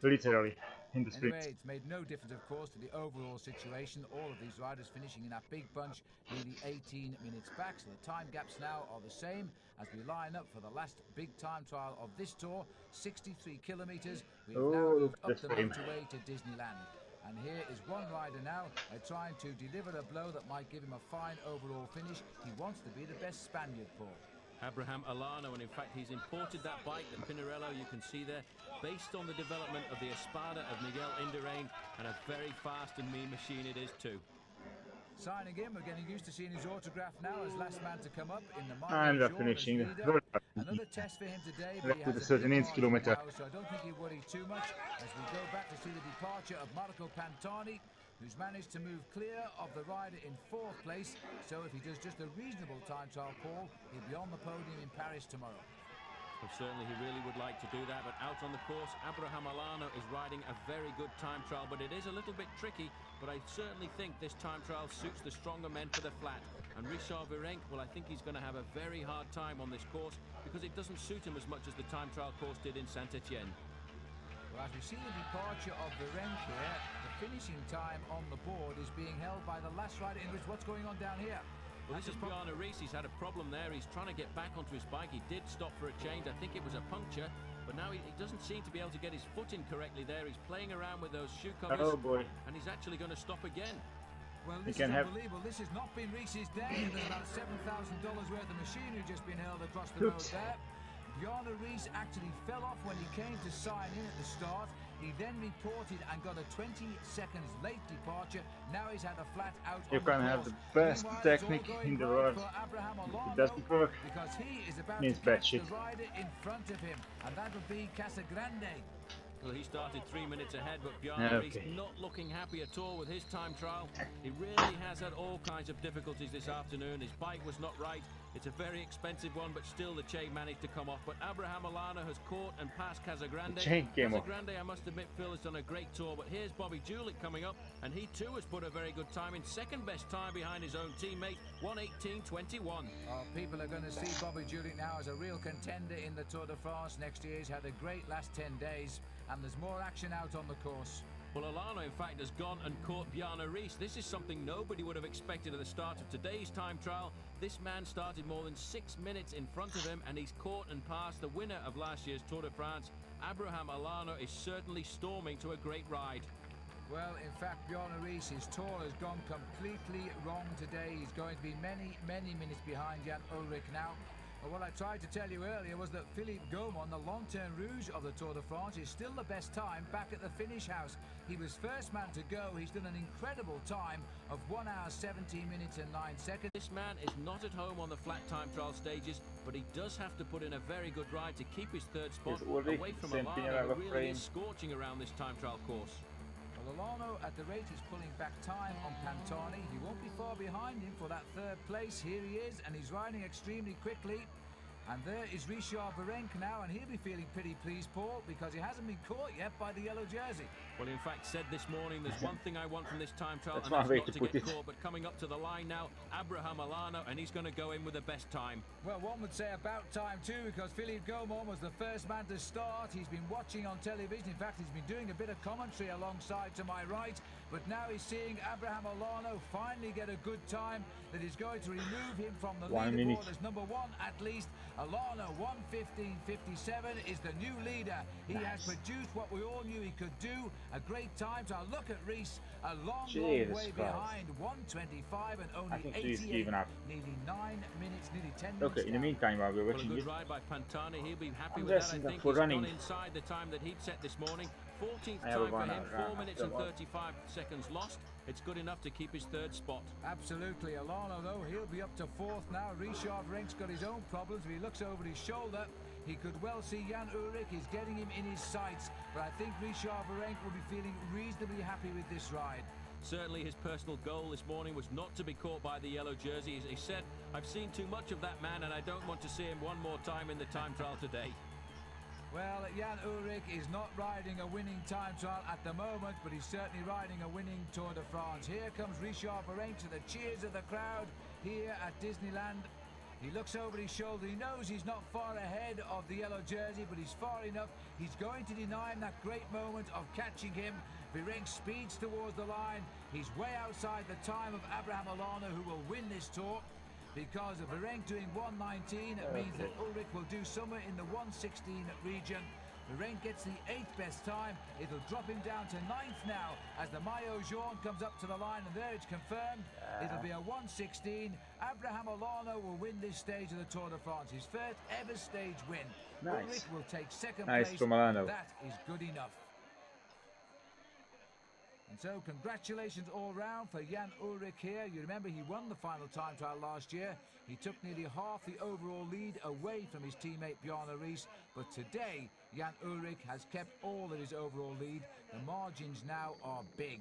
literally, in the sprint. Anyway, it's made no difference, of course, to the overall situation. All of these riders finishing in that big bunch, nearly 18 minutes back. So the time gaps now are the same as we line up for the last big time trial of this tour, 63 kilometres. We have now moved up the motorway to Disneyland. And here is one rider now trying to deliver a blow that might give him a fine overall finish. He wants to be the best Spaniard, Paul. Abraham Alano, and in fact he's imported that bike, the Pinarello, you can see there, based on the development of the Espada of Miguel Indurain, and a very fast and mean machine it is too. Signing in, we're getting used to seeing his autograph now as last man to come up in the And we're finishing. Another test for him today, but he with has a a big margin kilometer. now, so I don't think he worries too much as we go back to see the departure of Marco Pantani, who's managed to move clear of the rider in 4th place. So if he does just a reasonable time trial, Paul, he'll be on the podium in Paris tomorrow. Well, certainly he really would like to do that, but out on the course, Abraham Alano is riding a very good time trial, but it is a little bit tricky, but I certainly think this time trial suits the stronger men for the flat. And Richard Virenque, well, I think he's going to have a very hard time on this course because it doesn't suit him as much as the time trial course did in Saint-Etienne. Well, as we see the departure of Virenque here, the finishing time on the board is being held by the last rider in which what's going on down here? Well, this is Bjarne Riis. He's had a problem there. He's trying to get back onto his bike. He did stop for a change. I think it was a puncture, but now he doesn't seem to be able to get his foot in correctly there. He's playing around with those shoe covers. Oh boy. And he's actually going to stop again. Well, this is unbelievable. This has not been Riis's day. There's about $7,000 worth of machinery just been held across the road there. Bjarne Riis actually fell off when he came to sign in at the start. He then reported and got a 20 seconds late departure. Now he's had a flat out. You can have the best technique in the world. If it doesn't work, because he is about means to bad catch shit. the rider in front of him, and that would be Casagrande. Well, he started 3 minutes ahead, but Bjarne Riis not looking happy at all with his time trial. He really has had all kinds of difficulties this afternoon. His bike was not right. It's a very expensive one, but still the chain managed to come off. But Abraham Alano has caught and passed Casagrande. The chain came off. Casagrande, I must admit, Phil, has done a great tour. But here's Bobby Julich coming up, and he too has put a very good time in second best time behind his own teammate, 1:18.21. Oh, people are going to see Bobby Julich now as a real contender in the Tour de France next year. He's had a great last 10 days, and there's more action out on the course. Well, Alano, in fact, has gone and caught Bjarne Riis. This is something nobody would have expected at the start of today's time trial. This man started more than 6 minutes in front of him, and he's caught and passed the winner of last year's Tour de France. Abraham Alano is certainly storming to a great ride. Well, in fact, Bjarne Riis, his tour has gone completely wrong today. He's going to be many, many minutes behind Jan Ullrich now. But what I tried to tell you earlier was that Philippe Gaumont, the long-term rouge of the Tour de France, is still the best time back at the finish house. He was first man to go. He's done an incredible time of 1 hour, 17 minutes and 9 seconds. This man is not at home on the flat time trial stages, but he does have to put in a very good ride to keep his third spot away from Alano, who really is scorching around this time trial course. Well, Alano, at the rate he's pulling back time on Pantani, he won't be far behind him for that third place. Here he is, and he's riding extremely quickly. And there is Richard Virenque now, and he'll be feeling pretty pleased, Paul, because he hasn't been caught yet by the yellow jersey. Well, in fact, said this morning, there's one thing I want from this time trial, that's and that's not to get caught. But coming up to the line now, Abraham Alano, and he's going to go in with the best time. Well, one would say about time too, because Philippe Gaumont was the first man to start. He's been watching on television. In fact, he's been doing a bit of commentary alongside to my right. But now he's seeing Abraham Alano finally get a good time that is going to remove him from the leaderboard as number one at least. Alano, 1:15.57 is the new leader. He has produced what we all knew he could do. A great time. So look at Riis, a long way behind, 1:25 and only 88, nearly 9 minutes, nearly 10 minutes. Okay, in the meantime, while we're watching a good it, ride by Pantani. He'll be happy with that. I think he's gone inside the time that he'd set this morning. 14th time for him, 4 minutes and 35 seconds lost. It's good enough to keep his third spot. Absolutely. Alano, though, he'll be up to fourth now. Richard Virenque's got his own problems. If he looks over his shoulder, he could well see Jan Ullrich is getting him in his sights. But I think Richard Virenque will be feeling reasonably happy with this ride. Certainly his personal goal this morning was not to be caught by the yellow jersey. As he said, I've seen too much of that man and I don't want to see him one more time in the time trial today. Well, Jan Ullrich is not riding a winning time trial at the moment, but he's certainly riding a winning Tour de France. Here comes Richard Virenque to the cheers of the crowd here at Disneyland. He looks over his shoulder. He knows he's not far ahead of the yellow jersey, but he's far enough. He's going to deny him that great moment of catching him. Virenque speeds towards the line. He's way outside the time of Abraham Alano, who will win this tour. Because of Virenque doing 1:19, it means that Ullrich will do somewhere in the 1:16 region. Virenque gets the 8th best time. It'll drop him down to 9th now as the Maillot Jaune comes up to the line, and there it's confirmed. It'll be a 1:16. Abraham Alano will win this stage of the Tour de France, his first ever stage win. Ullrich will take second place. From Alano. That is good enough. And so congratulations all round for Jan Ullrich here. You remember he won the final time trial last year. He took nearly half the overall lead away from his teammate Bjarne Riis. But today, Jan Ullrich has kept all of his overall lead. The margins now are big.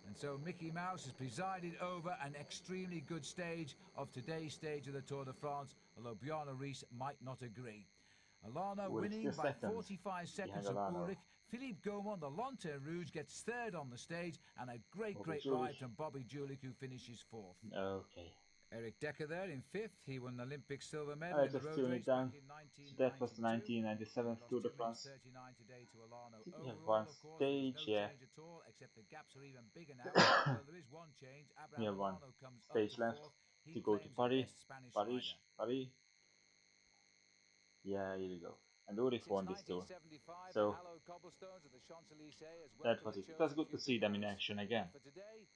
And so Mickey Mouse has presided over an extremely good stage of today's stage of the Tour de France, although Bjarne Riis might not agree. Alana winning by 45 seconds of Ullrich. Philippe Gaumont, the Lanterne Rouge, gets third on the stage, and a great ride from Bobby Julich, who finishes fourth. Okay. Eric Decker there in fifth. He won the Olympic silver medal in the road race back in 1992. That was the 1997 Tour de France. We have one stage, yeah. We have one stage left to go to Paris. Yeah, here we go. And Ullrich won this tour. So that was it. It was good to see them in action again.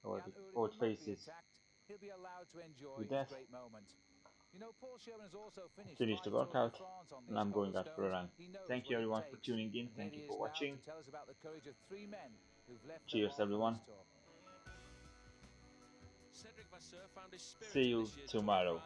Or the old faces. With that, finish the workout, and I'm going out for a run. Thank you everyone for tuning in. Thank you for watching. Cheers everyone. See you tomorrow.